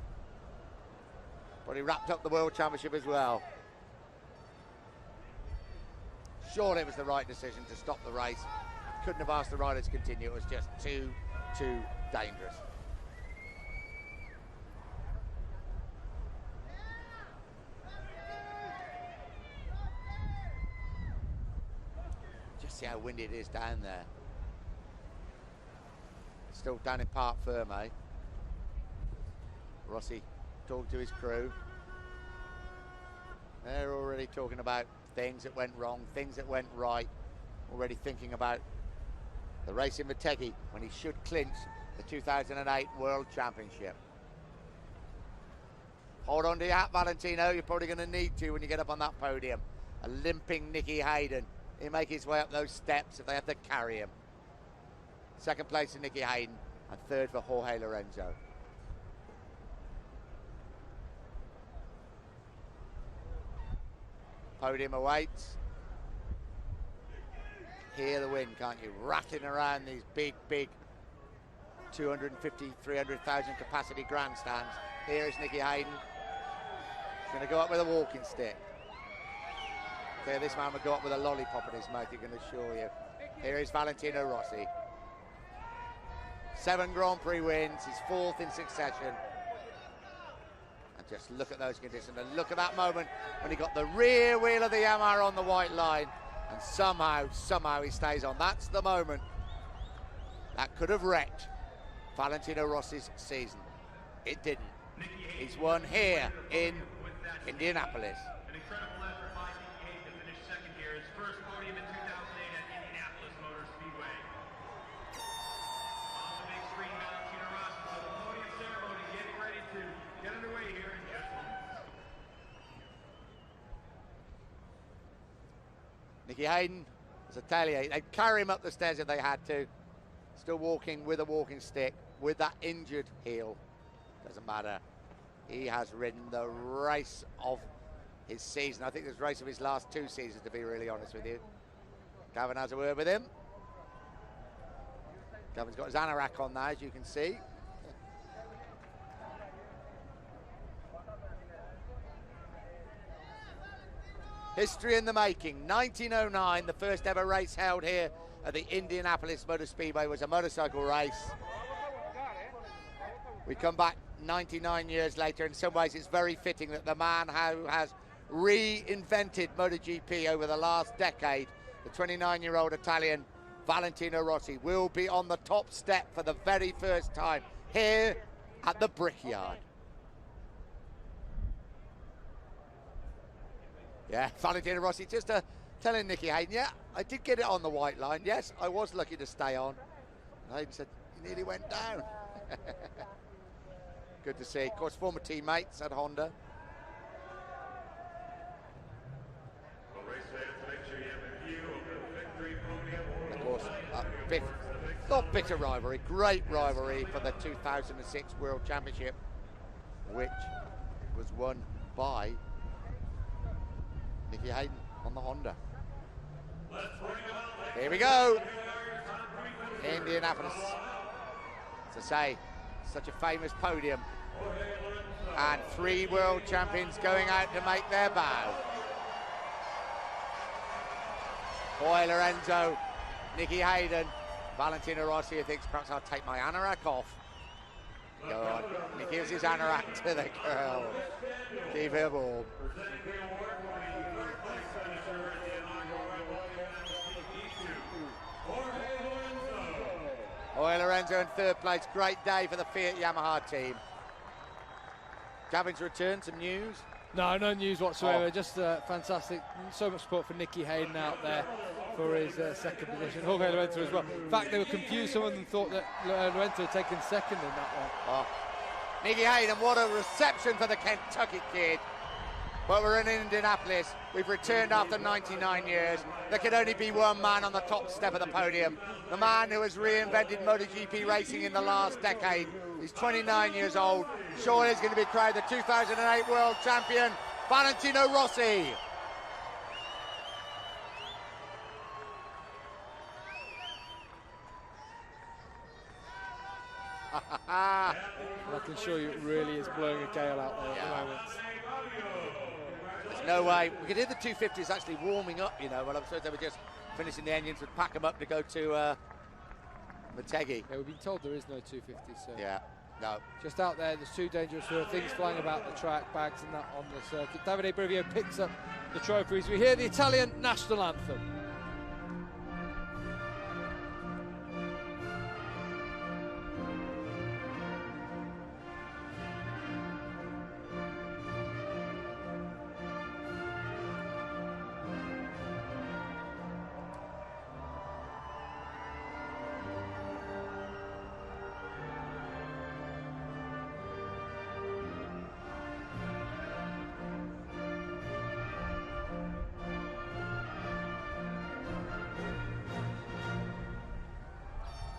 But he wrapped up the World Championship as well. Surely it was the right decision to stop the race. Couldn't have asked the riders to continue. It was just too dangerous. Just see how windy it is down there. Still down in Parc Ferme. Rossi talking to his crew. They're already talking about things that went wrong, things that went right. Already thinking about the race in Motegi when he should clinch the 2008 World Championship. Hold on to your hat, Valentino. You're probably going to need to when you get up on that podium. A limping Nicky Hayden. He'll make his way up those steps if they have to carry him. Second place for Nicky Hayden and third for Jorge Lorenzo. Podium awaits. Hear the wind, can't you? Rattling around these big 250, 300,000 capacity grandstands. Here is Nicky Hayden. He's going to go up with a walking stick. Okay, this man would go up with a lollipop in his mouth, he can assure you. Here is Valentino Rossi. 7 Grand Prix wins, his 4th in succession. And just look at those conditions, and look at that moment when he got the rear wheel of the Yamaha on the white line, and somehow he stays on. That's the moment that could have wrecked Valentino Rossi's season. It didn't. He's won here in Indianapolis. An incredible effort by Nicky Hayden to finish second here. His first podium in 2008 at Indianapolis Motor Speedway. On the big screen, Valentino Rossi. So the podium ceremony getting ready to get underway here in just moments. Nicky Hayden, as I tell you, they'd carry him up the stairs if they had to. Still walking with a walking stick, with that injured heel. Doesn't matter. He has ridden the race of his season. I think this race of his last 2 seasons, to be really honest with you. Gavin has a word with him. Gavin's got his anorak on now, as you can see. History in the making. 1909, the first ever race held here at the Indianapolis Motor Speedway was a motorcycle race. We come back 99 years later. In some ways, it's very fitting that the man who has reinvented MotoGP over the last decade, the 29-year-old Italian Valentino Rossi, will be on the top step for the very first time here at the Brickyard. Yeah, Valentino Rossi just telling Nicky Hayden, yeah, I did get it on the white line. Yes, I was lucky to stay on. And Hayden said, he nearly went down. Good to see. Of course, former teammates at Honda. Of course, Not bitter rivalry, great rivalry for the 2006 World Championship, which was won by Nicky Hayden on the Honda. Here we go. Indianapolis. As I say, such a famous podium. And 3 world champions going out to make their bow. Jorge Lorenzo, Nicky Hayden, Valentino Rossi, who thinks perhaps I'll take my anorak off. Go on. He gives his anorak to the girl. Keep him warm. Jorge Lorenzo in 3rd place. Great day for the Fiat Yamaha team. Gavin's return, some news? No news whatsoever. Just fantastic. So much support for Nicky Hayden out there for his 2nd position. Jorge Lorenzo as well. In fact, they were confused. Some of them thought that Lorenzo had taken 2nd in that one. Oh. Nicky Hayden, what a reception for the Kentucky kid. But we're in Indianapolis. We've returned after 99 years. There could only be one man on the top step of the podium. The man who has reinvented MotoGP racing in the last decade. He's 29 years old. Surely he's going to be crowned the 2008 World Champion, Valentino Rossi. I can assure you it really is blowing a gale out there at the moment. There's no way. We could hear the 250s actually warming up, you know, when I'm sure they were just finishing the engines, would pack them up to go to Motegi. Yeah, we've been told there is no 250, so. Yeah, no. Just out there, there's too dangerous. There are things flying about the track, bags and that on the circuit. Davide Brivio picks up the trophies. We hear the Italian national anthem.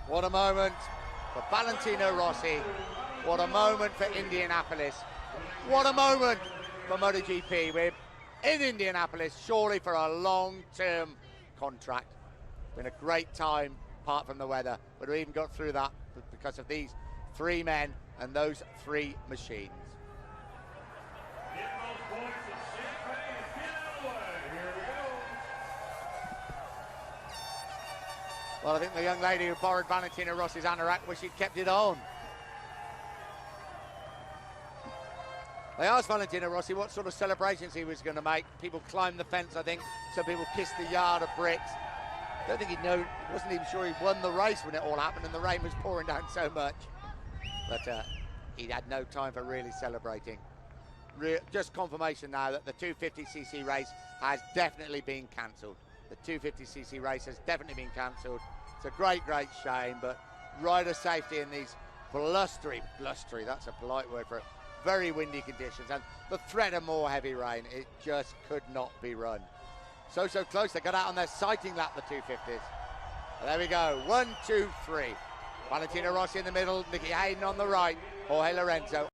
What a moment for Valentino Rossi. What a moment for Indianapolis. What a moment for MotoGP. We're in Indianapolis, surely for a long-term contract. Been a great time, apart from the weather, but we even got through that because of these 3 men and those 3 machines. Well, I think the young lady who borrowed Valentino Rossi's anorak wish she'd kept it on. They asked Valentino Rossi what sort of celebrations he was going to make. People climbed the fence, I think. Some people kissed the yard of bricks. I don't think he'd know, wasn't even sure he'd won the race when it all happened and the rain was pouring down so much. But he had no time for really celebrating. Just confirmation now that the 250cc race has definitely been cancelled. The 250cc race has definitely been cancelled. It's a great, great shame, but rider safety in these blustery, that's a polite word for it, very windy conditions, and the threat of more heavy rain, it just could not be run. So close, they got out on their sighting lap, the 250s. And there we go, 1, 2, 3. Valentino Rossi in the middle, Nicky Hayden on the right, Jorge Lorenzo